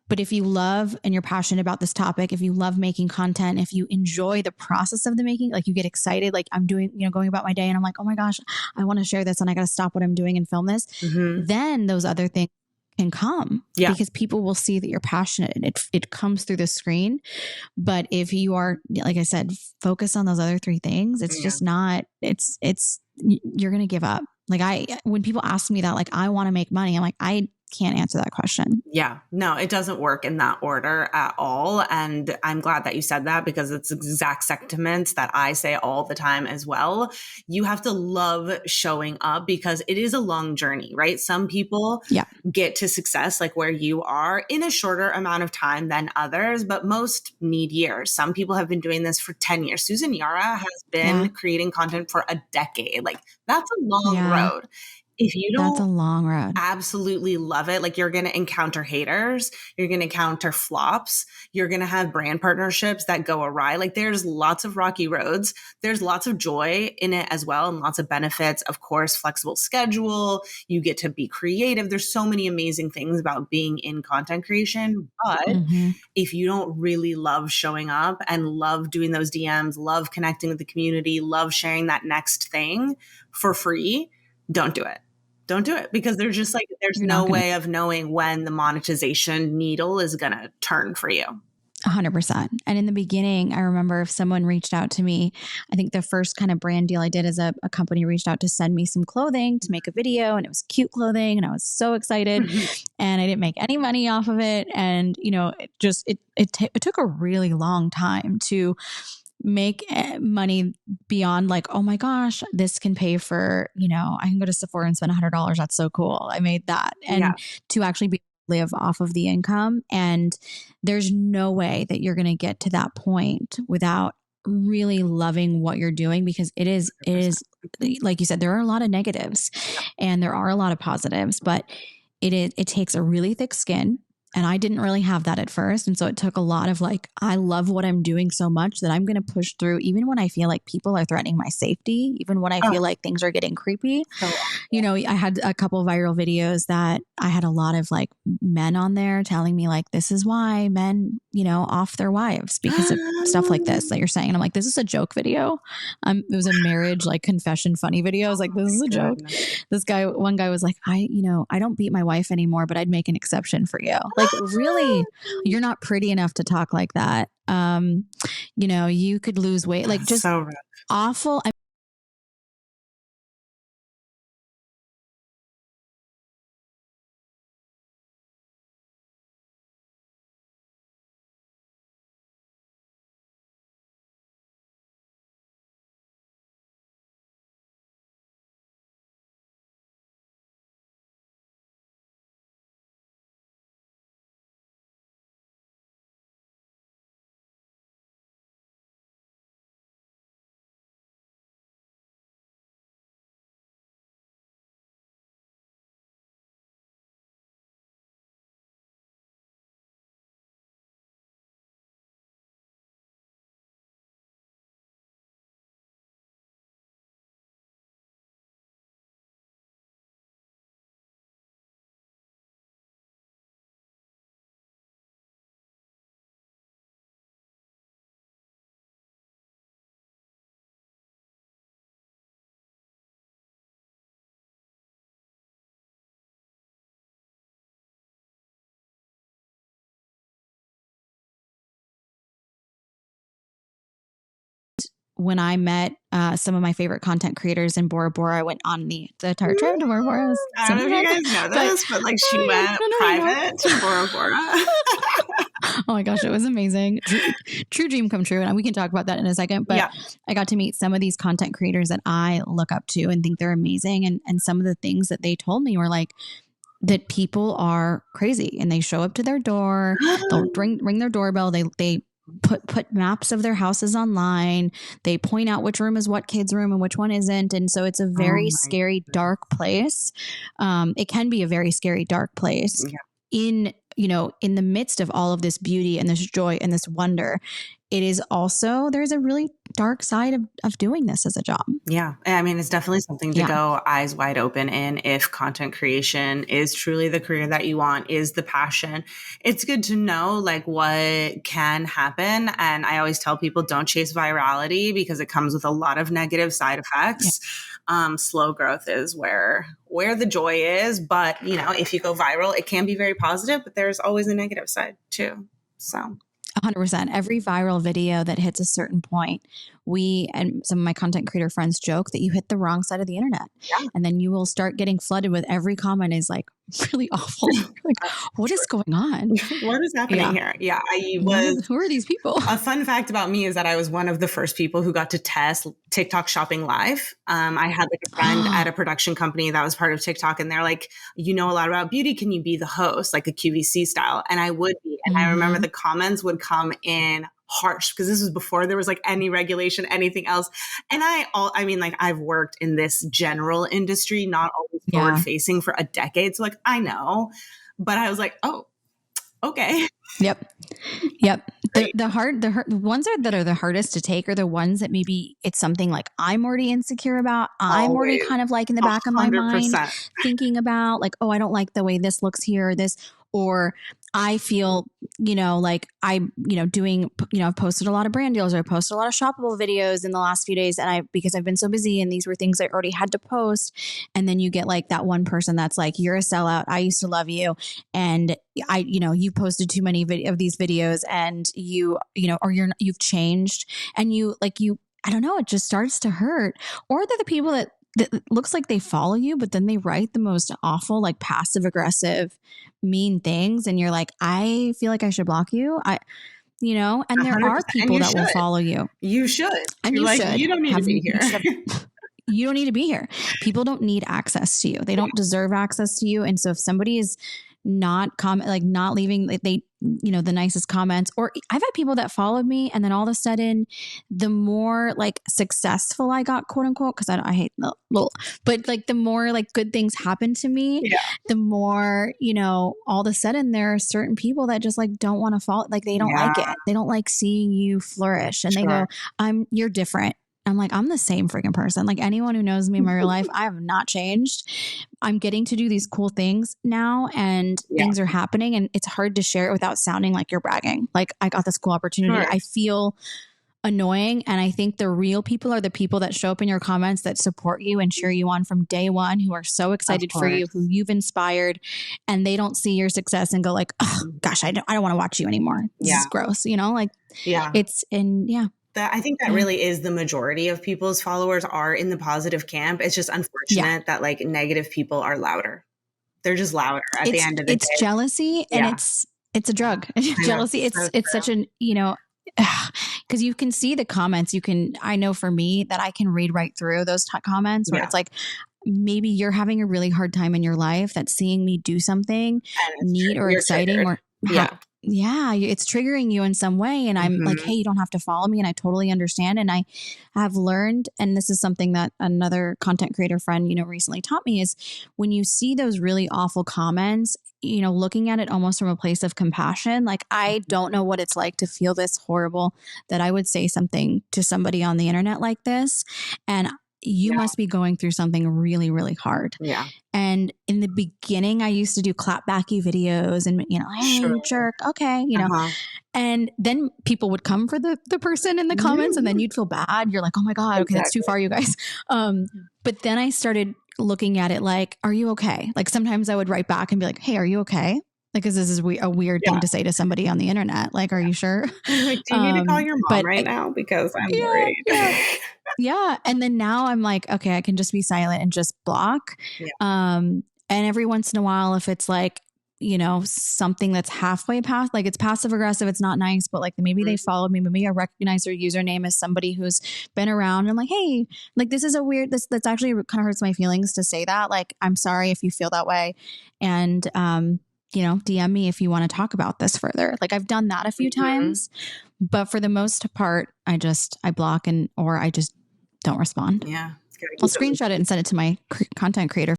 But if you love and you're passionate about this topic, if you love making content, if you enjoy the process of the making, like you get excited, like I'm doing, going about my day and I'm like, oh my gosh, I want to share this and I got to stop what I'm doing and film this. Then those other things can come because people will see that you're passionate and it comes through the screen. But if you are, like I said, focus on those other three things, it's just not, you're going to give up. Like when people ask me that, like, I want to make money, I'm like, I can't answer that question. Yeah, no, it doesn't work in that order at all. And I'm glad that you said that because it's exact sentiments that I say all the time as well. You have to love showing up because it is a long journey, right? Some people get to success like where you are in a shorter amount of time than others, but most need years. Some people have been doing this for 10 years. Susan Yara has been creating content for a decade. Like that's a long road. If you don't, that's a long road. Absolutely love it. Like you're going to encounter haters, you're going to encounter flops, you're going to have brand partnerships that go awry. Like there's lots of rocky roads. There's lots of joy in it as well. And lots of benefits. Of course, flexible schedule. You get to be creative. There's so many amazing things about being in content creation. But if you don't really love showing up and love doing those DMs, love connecting with the community, love sharing that next thing for free, don't do it. Don't do it because there's no way of knowing when the monetization needle is going to turn for you. 100%. And in the beginning, I remember if someone reached out to me, I think the first kind of brand deal I did is a company reached out to send me some clothing to make a video, and it was cute clothing and I was so excited and I didn't make any money off of it. And, it took a really long time to make money beyond like, oh my gosh, this can pay for, I can go to Sephora and spend $100. That's so cool. I made that. And to actually live off of the income. And there's no way that you're going to get to that point without really loving what you're doing, because it is like you said, there are a lot of negatives and there are a lot of positives, but it takes a really thick skin. And I didn't really have that at first. And so it took a lot of like, I love what I'm doing so much that I'm going to push through, even when I feel like people are threatening my safety, even when I feel like things are getting creepy. So You know, I had a couple viral videos that I had a lot of like men on there telling me like, this is why men, you know, off their wives because of stuff like this that you're saying. And I'm like, this is a joke video. It was a marriage, like confession funny video. I was like, this is a joke. One guy was like, I don't beat my wife anymore, but I'd make an exception for you. Like, really, you're not pretty enough to talk like that. You know, you could lose weight, like just so rough. awful. When I met some of my favorite content creators in Bora Bora, I went on the Tarte Bora Bora. I don't know if you guys know this, but like she went private to Bora Bora. Oh my gosh, it was amazing. True dream come true. And we can talk about that in a second. But I got to meet some of these content creators that I look up to and think they're amazing. And some of the things that they told me were like, that people are crazy and they show up to their door, they'll ring their doorbell, they put maps of their houses online, they point out which room is what kid's room and which one isn't. And so it's a very scary, dark place. It can be a very scary, dark place in the midst of all of this beauty and this joy and this wonder. It is also, there's a really dark side of doing this as a job. Yeah. I mean, it's definitely something to go eyes wide open in if content creation is truly the career that you want, is the passion. It's good to know like what can happen. And I always tell people don't chase virality because it comes with a lot of negative side effects. Slow growth is where the joy is. But, you know, if you go viral, it can be very positive, but there's always a negative side too. So 100%. Every viral video that hits a certain point, we and some of my content creator friends joke that you hit the wrong side of the internet. And then you will start getting flooded with every comment is like really awful. Like, what is going on? What is happening here? Yeah. Who are these people? A fun fact about me is that I was one of the first people who got to test TikTok shopping live. I had like a friend at a production company that was part of TikTok and they're like, you know a lot about beauty. Can you be the host, like a QVC style? And I would be. And I remember the comments would come in harsh because this was before there was like any regulation, anything else. And I mean, like I've worked in this general industry, not always forward facing for a decade. So like, I know, but I was like, oh, okay. Yep. The ones that are the hardest to take are the ones that maybe it's something like I'm already insecure about. I'm already kind of like in the back of my mind thinking about like, oh, I don't like the way this looks here, or I feel, like I'm, doing, I've posted a lot of brand deals or I posted a lot of shoppable videos in the last few days. And because I've been so busy and these were things I already had to post. And then you get like that one person that's like, you're a sellout. I used to love you. And you posted too many of these videos and you've changed and I don't know, it just starts to hurt. Or they're the people that looks like they follow you, but then they write the most awful, like passive aggressive, mean things. And you're like, I feel like I should block you. And there are people that will follow you. You should. And you should. You don't need to be here. You don't need to be here. People don't need access to you. They don't deserve access to you. And so if somebody is not not leaving, the nicest comments, or I've had people that followed me. And then all of a sudden, the more like successful I got, quote unquote, cause I hate but like the more like good things happen to me, the more, all of a sudden there are certain people that just like don't want to follow, like they don't like it. They don't like seeing you flourish, and they go, you're different. I'm like, I'm the same freaking person. Like anyone who knows me in my real life, I have not changed. I'm getting to do these cool things now, and things are happening, and it's hard to share it without sounding like you're bragging. Like I got this cool opportunity. I feel annoying. And I think the real people are the people that show up in your comments that support you and cheer you on from day one, who are so excited for you, who you've inspired, and they don't see your success and go like, oh gosh, I don't want to watch you anymore. This is gross. It's I think that really is the majority of people's followers are in the positive camp. It's just unfortunate that like negative people are louder. They're just louder at the end of the day. It's jealousy, and it's a drug. Jealousy. It's such an, because you can see the comments. I know for me that I can read right through those comments where it's like, maybe you're having a really hard time in your life, that's seeing me do something neat or exciting or it's triggering you in some way. And I'm like, hey, you don't have to follow me. And I totally understand. And I have learned, and this is something that another content creator friend, recently taught me, is when you see those really awful comments, looking at it almost from a place of compassion. Like, I don't know what it's like to feel this horrible that I would say something to somebody on the internet like this. And you must be going through something really, really hard. Yeah. And in the beginning, I used to do clapbacky videos and, hey, you jerk. Okay. And then people would come for the person in the comments, and then you'd feel bad. You're like, oh my God, okay, that's too far, you guys. But then I started looking at it like, are you okay? Like sometimes I would write back and be like, hey, are you okay? Like, cause this is a weird thing to say to somebody on the internet. Like, are you sure? Like, do you need to call your mom right now? Because I'm worried. Yeah. And then now I'm like, okay, I can just be silent and just block. Yeah. And every once in a while, if it's like, something that's halfway past, like it's passive aggressive, it's not nice, but like maybe they followed me, maybe I recognize their username as somebody who's been around. And I'm like, hey, like this is that's actually kind of hurts my feelings to say that. Like, I'm sorry if you feel that way. And, DM me if you want to talk about this further. Like I've done that a few times, but for the most part, I block or I just don't respond. Yeah. I'll screenshot it and send it to my content creator.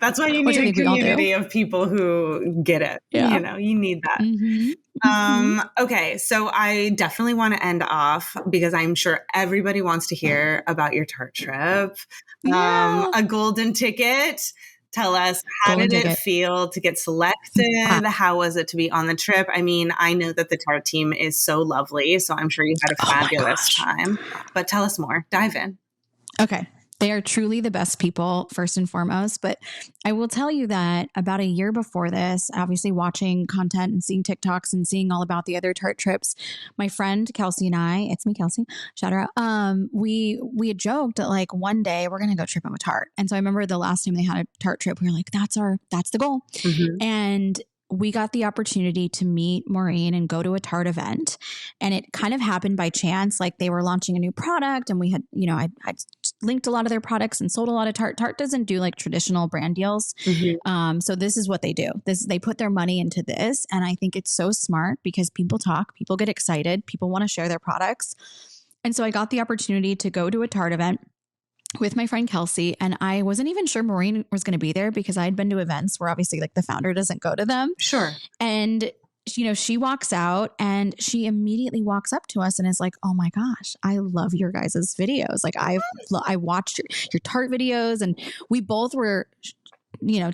That's why you need a community of people who get it. Yeah. You need that. Okay. So I definitely want to end off because I'm sure everybody wants to hear about your Tarte trip. A golden ticket. Tell us, how did it feel to get selected? How was it to be on the trip? I mean, I know that the Tarte team is so lovely, so I'm sure you had a fabulous time. But tell us more. Dive in. Okay. They are truly the best people, first and foremost. But I will tell you that about a year before this, obviously watching content and seeing TikToks and seeing all about the other Tarte trips, my friend Kelsey and I, it's me, Kelsey, shout her out. We had joked that like one day we're going to go tripping with Tarte. And so I remember the last time they had a Tarte trip, we were like, that's the goal. And we got the opportunity to meet Maureen and go to a Tarte event. And it kind of happened by chance. Like they were launching a new product and we had, I linked a lot of their products and sold a lot of Tarte. Tarte doesn't do like traditional brand deals. So this is what they do. They put their money into this. And I think it's so smart because people talk, people get excited, people want to share their products. And so I got the opportunity to go to a Tarte event with my friend Kelsey, and I wasn't even sure Maureen was going to be there because I'd been to events where obviously like the founder doesn't go to them. Sure. And she walks out and she immediately walks up to us and is like, oh my gosh, I love your guys' videos. Like I watched your Tarte videos, and we both were,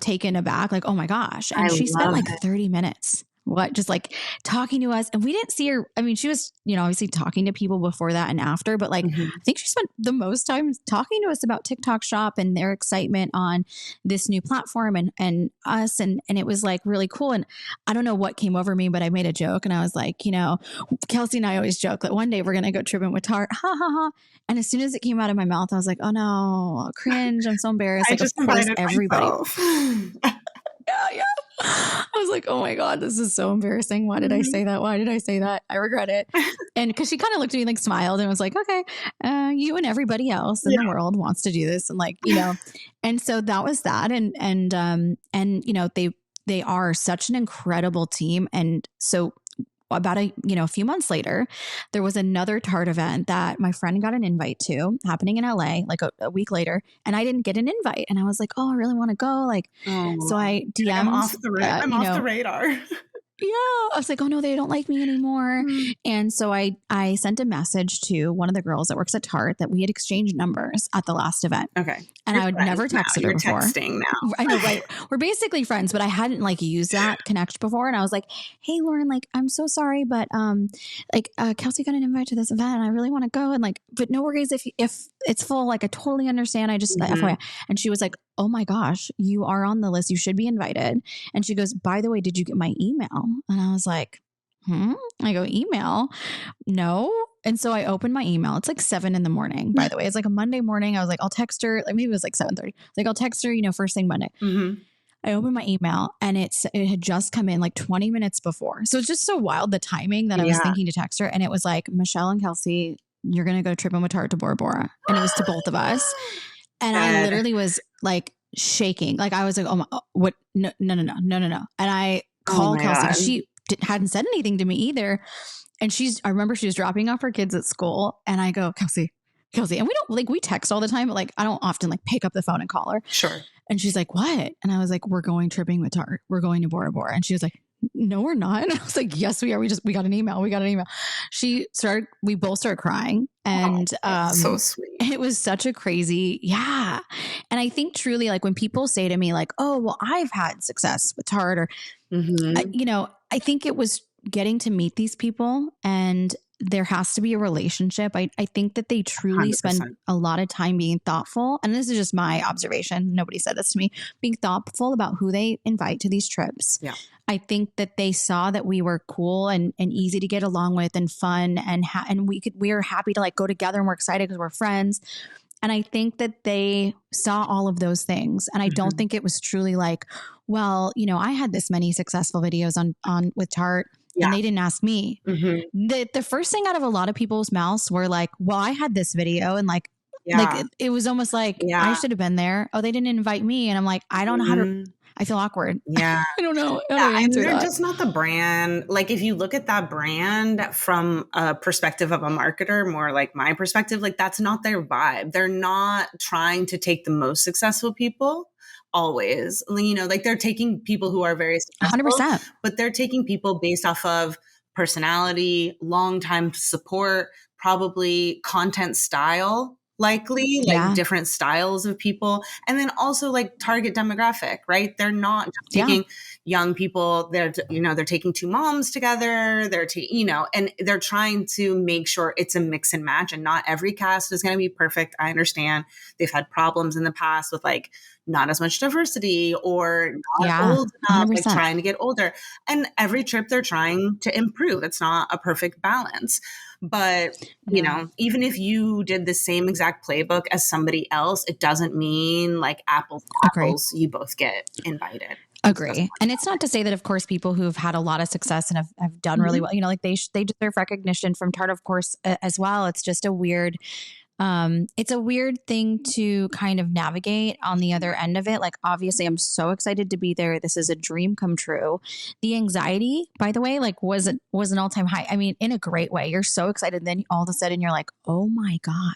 taken aback, like, oh my gosh. And she spent like 30 minutes just like talking to us, and we didn't see her. I mean, she was, obviously talking to people before that and after, but like, I think she spent the most time talking to us about TikTok Shop and their excitement on this new platform and us. And it was like really cool. And I don't know what came over me, but I made a joke and I was like, Kelsey and I always joke that one day we're going to go tripping with Tarte. Ha ha ha. And as soon as it came out of my mouth, I was like, oh no, cringe. I'm so embarrassed. Like, of course, everybody. Yeah. I was like, oh my God, this is so embarrassing. Why did I say that? Why did I say that? I regret it. And because she kind of looked at me, like smiled and was like, okay, you and everybody else in the world wants to do this. And like, and so that was that. And they are such an incredible team. And so about a few months later, there was another Tarte event that my friend got an invite to happening in LA, like a week later, and I didn't get an invite. And I was like, oh, I really want to go. Like, so I DM'd, like, I'm off the radar. Yeah. I was like, oh no, they don't like me anymore. Mm. And so I sent a message to one of the girls that works at Tarte that we had exchanged numbers at the last event. Okay. And I would never texted her before. Texting now. I know, right? We're basically friends, but I hadn't like used that connect before. And I was like, hey, Lauren, like, I'm so sorry, but Kelsey got an invite to this event and I really want to go. And like, but no worries if it's full, like I totally understand. I just, FYI. And she was like, oh my gosh, you are on the list. You should be invited. And she goes, by the way, did you get my email? And I was like, I go, email? No. And so I opened my email. It's like 7 a.m, by the way. It's like a Monday morning. I was like, I'll text her. Like maybe it was like 7:30. Like I'll text her, first thing Monday. Mm-hmm. I opened my email and it had just come in like 20 minutes before. So it's just so wild, the timing that I was thinking to text her. And it was like, Michelle and Kelsey, you're going to go tripping with Tarte Bora Bora. And it was to both of us. And I literally was like shaking. Like I was like, what? No. And I called Kelsey because she hadn't said anything to me either. And I remember she was dropping off her kids at school and I go, Kelsey. And we don't like, we text all the time, but like, I don't often like pick up the phone and call her. Sure. And she's like, what? And I was like, we're going tripping with Tarte. We're going to Bora Bora. And she was like, no, we're not. And I was like, yes, we are. We got an email. We both started crying. And so sweet. It was such a crazy, yeah. And I think truly like when people say to me like, oh, well, I've had success with Tarte or, I think it was getting to meet these people and there has to be a relationship. I think that they truly 100%. spend a lot of time being thoughtful. And this is just my observation. Nobody said this to me. Being thoughtful about who they invite to these trips. Yeah. I think that they saw that we were cool and easy to get along with and fun and we were happy to like go together and we're excited because we're friends. And I think that they saw all of those things. And I don't think it was truly like, well, I had this many successful videos on with Tarte. Yeah. And they didn't ask me. Mm-hmm. The first thing out of a lot of people's mouths were like, well, I had this video and like it was almost like I should have been there. Oh, they didn't invite me. And I'm like, I don't know how to, I feel awkward. Yeah. I don't know. And they're just not the brand. Like if you look at that brand from a perspective of a marketer, more like my perspective, like that's not their vibe. They're not trying to take the most successful people. Always, like they're taking people who are very successful, 100%, but they're taking people based off of personality, long-time support, probably content style, likely like different styles of people. And then also like target demographic, right? They're not just taking young people. They're taking two moms together. They're and they're trying to make sure it's a mix and match and not every cast is going to be perfect. I understand they've had problems in the past with like not as much diversity or not old enough, 100%. like trying to get older. And every trip they're trying to improve. It's not a perfect balance. But, even if you did the same exact playbook as somebody else, it doesn't mean like apples to apples, you both get invited. Agree. And it's not to say that, of course, people who've had a lot of success and have done really well, like they deserve recognition from Tarte, of course, as well. It's just a weird thing to kind of navigate on the other end of it. Like, obviously, I'm so excited to be there. This is a dream come true. The anxiety, by the way, like was an all-time high. I mean, in a great way. You're so excited. Then all of a sudden you're like, oh my God,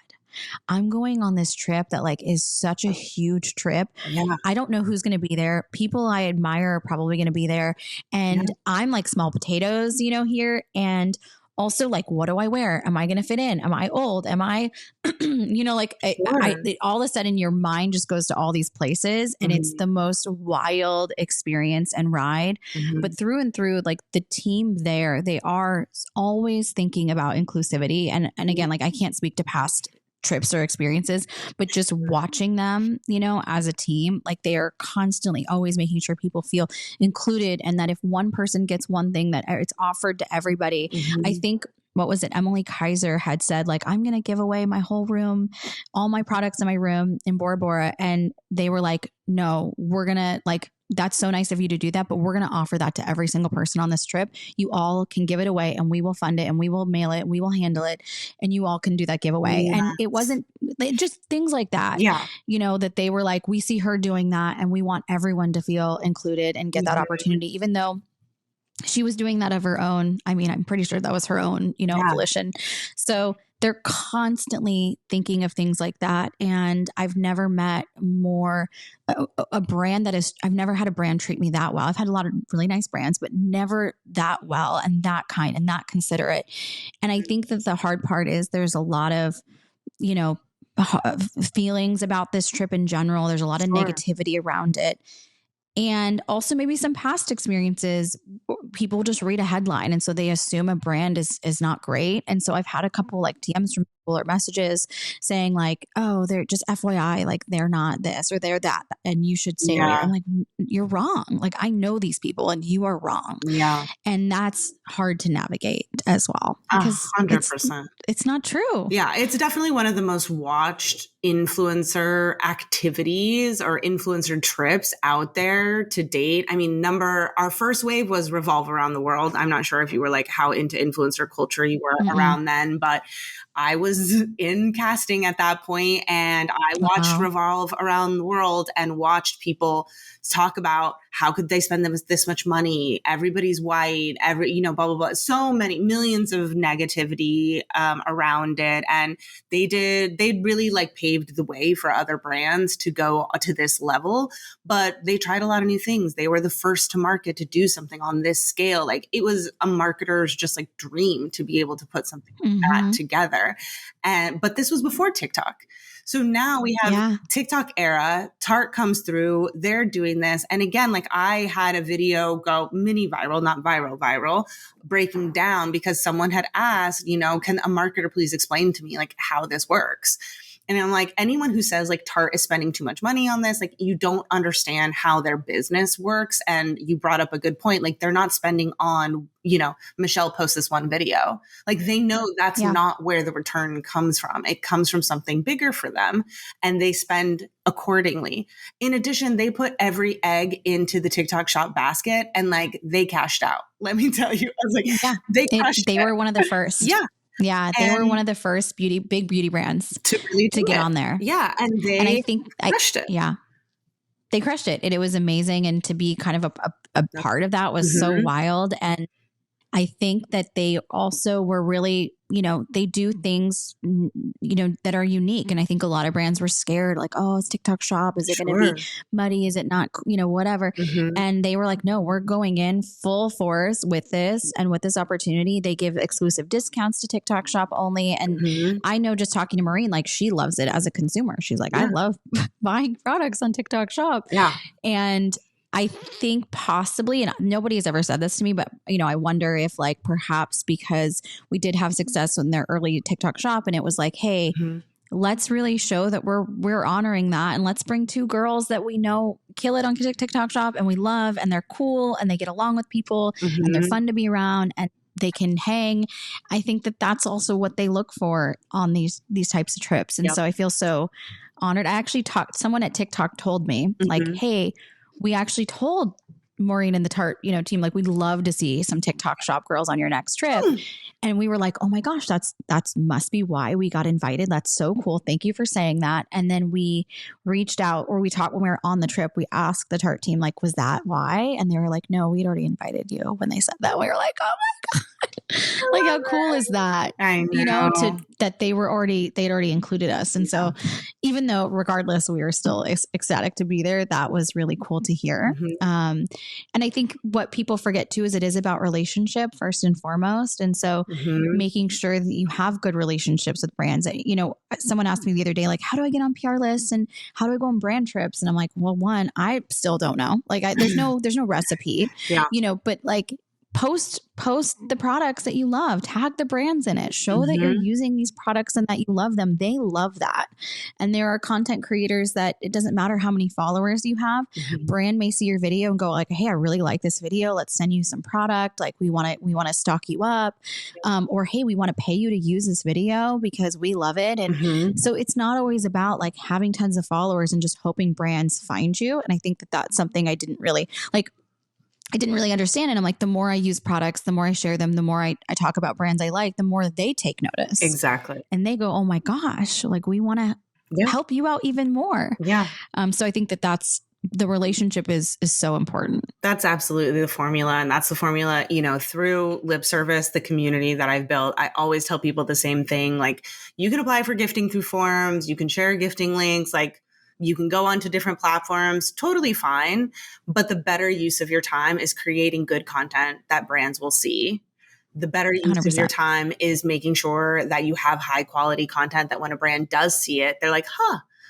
I'm going on this trip that like is such a huge trip. Yeah. I don't know who's going to be there. People I admire are probably going to be there. And I'm like small potatoes, here. And also, like, what do I wear? Am I going to fit in? Am I old? Am I, all of a sudden your mind just goes to all these places and it's the most wild experience and ride. But through and through, like the team there, they are always thinking about inclusivity. And again, like I can't speak to past trips or experiences, but just watching them, as a team, like they are constantly always making sure people feel included and that if one person gets one thing that it's offered to everybody. I think, what was it? Emily Kaiser had said like, I'm going to give away my whole room, all my products in my room in Bora Bora. And they were like, no, we're going to like that's so nice of you to do that, but we're going to offer that to every single person on this trip. You all can give it away and we will fund it and we will mail it. We will handle it and you all can do that giveaway. Yes. And it wasn't just things like that, Yeah. that they were like, we see her doing that and we want everyone to feel included and get that opportunity, even though she was doing that of her own. I mean, I'm pretty sure that was her own, volition. So they're constantly thinking of things like that. And I've never met a brand I've never had a brand treat me that well. I've had a lot of really nice brands, but never that well and that kind and that considerate. And I think that the hard part is there's a lot of, feelings about this trip in general. There's a lot of negativity around it. And also maybe some past experiences, people just read a headline. And so they assume a brand is not great. And so I've had a couple like DMs from people or messages saying like, oh, they're just FYI, like they're not this or they're that. And you should stay away. I'm like, you're wrong. Like I know these people and you are wrong. Yeah. And that's hard to navigate as well. Because 100%. It's not true. Yeah. It's definitely one of the most watched influencer activities or influencer trips out there to date. I mean, our first wave was Revolve Around the World. I'm not sure if you were like how into influencer culture you were around then, but I was in casting at that point and I watched Revolve Around the World and watched people talk about how could they spend this much money? Everybody's white, blah, blah, blah. So many millions of negativity around it. And they really like paved the way for other brands to go to this level, but they tried a lot of new things. They were the first to market to do something on this scale. Like it was a marketer's just like dream to be able to put something like that together. But this was before TikTok. So now we have TikTok era, Tarte comes through, they're doing this. And again, like I had a video go mini viral, not viral, breaking down because someone had asked, can a marketer please explain to me like how this works? And I'm like, anyone who says like Tarte is spending too much money on this, like you don't understand how their business works. And you brought up a good point. Like they're not spending on, Michelle posts this one video. Like they know that's not where the return comes from. It comes from something bigger for them and they spend accordingly. In addition, they put every egg into the TikTok shop basket and like they cashed out. Let me tell you, I was like, they were one of the first. Yeah, they were one of the first big beauty brands to really get on there. Yeah, and I think crushed it. Yeah, they crushed it. It was amazing, and to be kind of a part of that was so wild. And I think that they also were really, they do things, that are unique. And I think a lot of brands were scared, like, oh, it's TikTok shop. Is it going to be muddy? Is it not, whatever. And they were like, no, we're going in full force with this. And with this opportunity, they give exclusive discounts to TikTok shop only. And I know just talking to Maureen, like she loves it as a consumer. She's like, I love buying products on TikTok shop. Yeah. And I think possibly, and nobody has ever said this to me, but I wonder if like perhaps because we did have success in their early TikTok shop and it was like, hey, let's really show that we're honoring that. And let's bring two girls that we know kill it on TikTok shop and we love, and they're cool and they get along with people and they're fun to be around and they can hang. I think that that's also what they look for on these types of trips. And so I feel so honored. I actually someone at TikTok told me like, hey, we actually told Maureen and the Tarte, team, like, we'd love to see some TikTok shop girls on your next trip. And we were like, oh my gosh, that's must be why we got invited. That's so cool. Thank you for saying that. And then we reached out, or we talked when we were on the trip, we asked the Tarte team, like, was that why? And they were like, no, we'd already invited you when they said that. We were like, oh my God. Like, how cool is that? I know. That they'd already included us. And so even though regardless, we were still ecstatic to be there, that was really cool to hear. And I think what people forget too, is it is about relationship first and foremost. And so making sure that you have good relationships with brands. Someone asked me the other day, like, how do I get on PR lists and how do I go on brand trips? And I'm like, well, one, I still don't know. Like there's no recipe, but like, post the products that you love, tag the brands in it, show that you're Mm-hmm. using these products and that you love them. They love that. And there are content creators that it doesn't matter how many followers you have. Mm-hmm. Brand may see your video and go like, hey, I really like this video. Let's send you some product. Like we want to stock you up. Or, hey, we want to pay you to use this video because we love it. And Mm-hmm. so it's not always about like having tons of followers and just hoping brands find you. And I think that that's something I didn't really understand. And I'm like, the more I use products, the more I share them, the more I talk about brands I like, the more they take notice. Exactly. And they go, oh my gosh, like we want to help you out even more. Yeah. So I think that that's the relationship is so important. That's absolutely the formula. And that's the formula, through lip service, the community that I've built. I always tell people the same thing. Like you can apply for gifting through forums, you can share gifting links, like you can go onto different platforms, totally fine. But the better use of your time is creating good content that brands will see. The better use 100%. of your time is making sure that you have high quality content that when a brand does see it, they're like,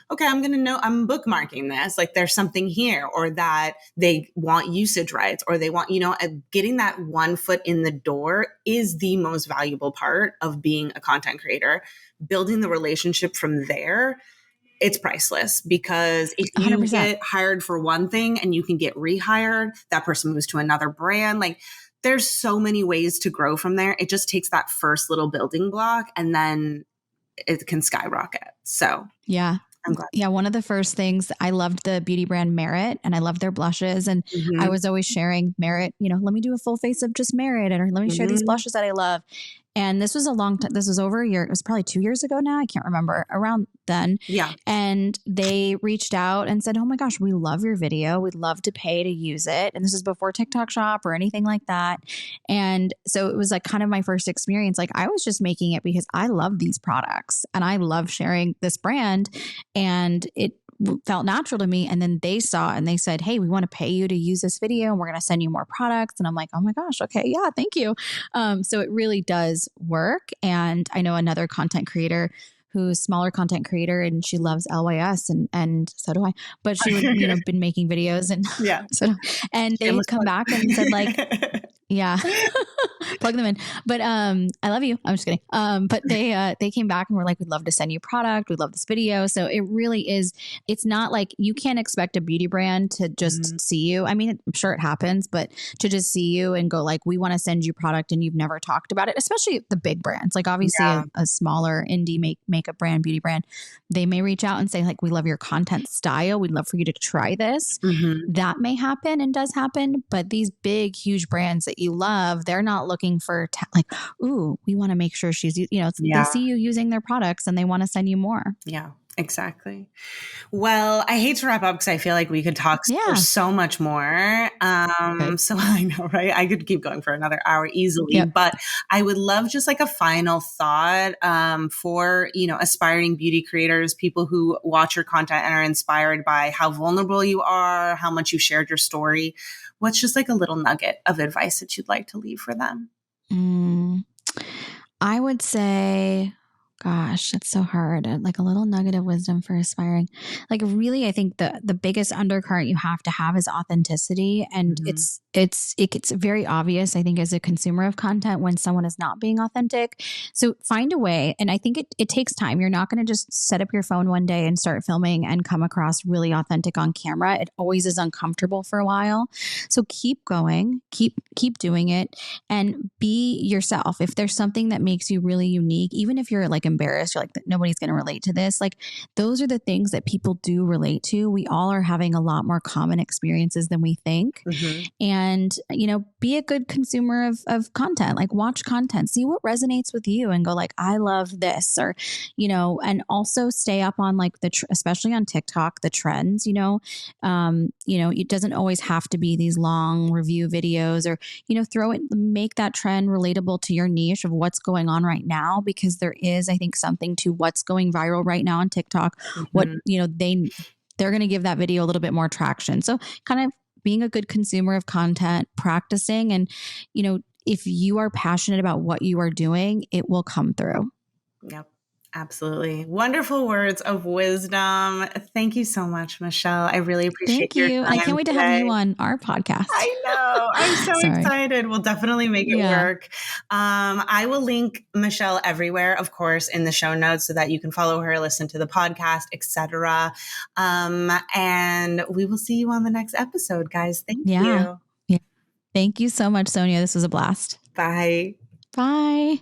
okay, I'm going to know, I'm bookmarking this. Like there's something here, or that they want usage rights, or they want, getting that one foot in the door is the most valuable part of being a content creator. Building the relationship from there, it's priceless, because if you 100%. get hired for one thing and you can get rehired, that person moves to another brand. Like there's so many ways to grow from there. It just takes that first little building block and then it can skyrocket. So yeah. I'm glad. Yeah. One of the first things, I loved the beauty brand Merit, and I loved their blushes. And I was always sharing Merit, let me do a full face of just Merit, or let me share these blushes that I love. And this was a long time. This was over a year. It was probably 2 years ago now. I can't remember, around then. Yeah. And they reached out and said, oh my gosh, we love your video. We'd love to pay to use it. And this is before TikTok Shop or anything like that. And so it was like kind of my first experience. Like I was just making it because I love these products and I love sharing this brand, and it felt natural to me. And then they saw and they said, hey, we want to pay you to use this video and we're going to send you more products. And I'm like, oh my gosh, okay, yeah, thank you. So it really does work. And I know another content creator who's smaller content creator, and she loves LYS, and so do I. But she would, been making videos, and and they would come back and said like, yeah, plug them in. But I love you. I'm just kidding. But they came back and were like, we'd love to send you product. We love this video. So it really is. It's not like you can't expect a beauty brand to just see you. I mean, I'm sure it happens, but to just see you and go like, we want to send you product, and you've never talked about it, especially the big brands. Like obviously a smaller indie makeup brand, beauty brand, they may reach out and say like, we love your content style. We'd love for you to try this. That may happen and does happen. But these big, huge brands that you love, they're not looking for like, ooh, we want to make sure she's, they see you using their products and they want to send you more. Yeah, exactly. Well, I hate to wrap up because I feel like we could talk for so much more. So I know, right? I could keep going for another hour easily, but I would love just like a final thought for, aspiring beauty creators, people who watch your content and are inspired by how vulnerable you are, how much you shared your story. What's just like a little nugget of advice that you'd like to leave for them? I would say, gosh, that's so hard. Like a little nugget of wisdom for aspiring. Like really, I think the biggest undercurrent you have to have is authenticity. And it gets very obvious, I think, as a consumer of content when someone is not being authentic. So find a way. And I think it takes time. You're not going to just set up your phone one day and start filming and come across really authentic on camera. It always is uncomfortable for a while. So keep going, keep doing it, and be yourself. If there's something that makes you really unique, even if you're like embarrassed, you're like, nobody's going to relate to this. Like those are the things that people do relate to. We all are having a lot more common experiences than we think. And, be a good consumer of content, like watch content, see what resonates with you and go like, I love this, or, and also stay up on like especially on TikTok, the trends, it doesn't always have to be these long review videos, or, make that trend relatable to your niche of what's going on right now, because there is, I think, something to what's going viral right now on TikTok. What, they're going to give that video a little bit more traction. So kind of being a good consumer of content, practicing, and, if you are passionate about what you are doing, it will come through. Yep. Absolutely. Wonderful words of wisdom. Thank you so much, Michelle. I really appreciate Thank your you. And I can't time wait to have today. you on our podcast. I know. I'm so Sorry. excited. We'll definitely make it Yeah. work. I will link Michelle everywhere, of course, in the show notes so that you can follow her, listen to the podcast, etc. And we will see you on the next episode, guys. Thank Yeah. you. Yeah. Thank you so much, Sonia. This was a blast. Bye. Bye.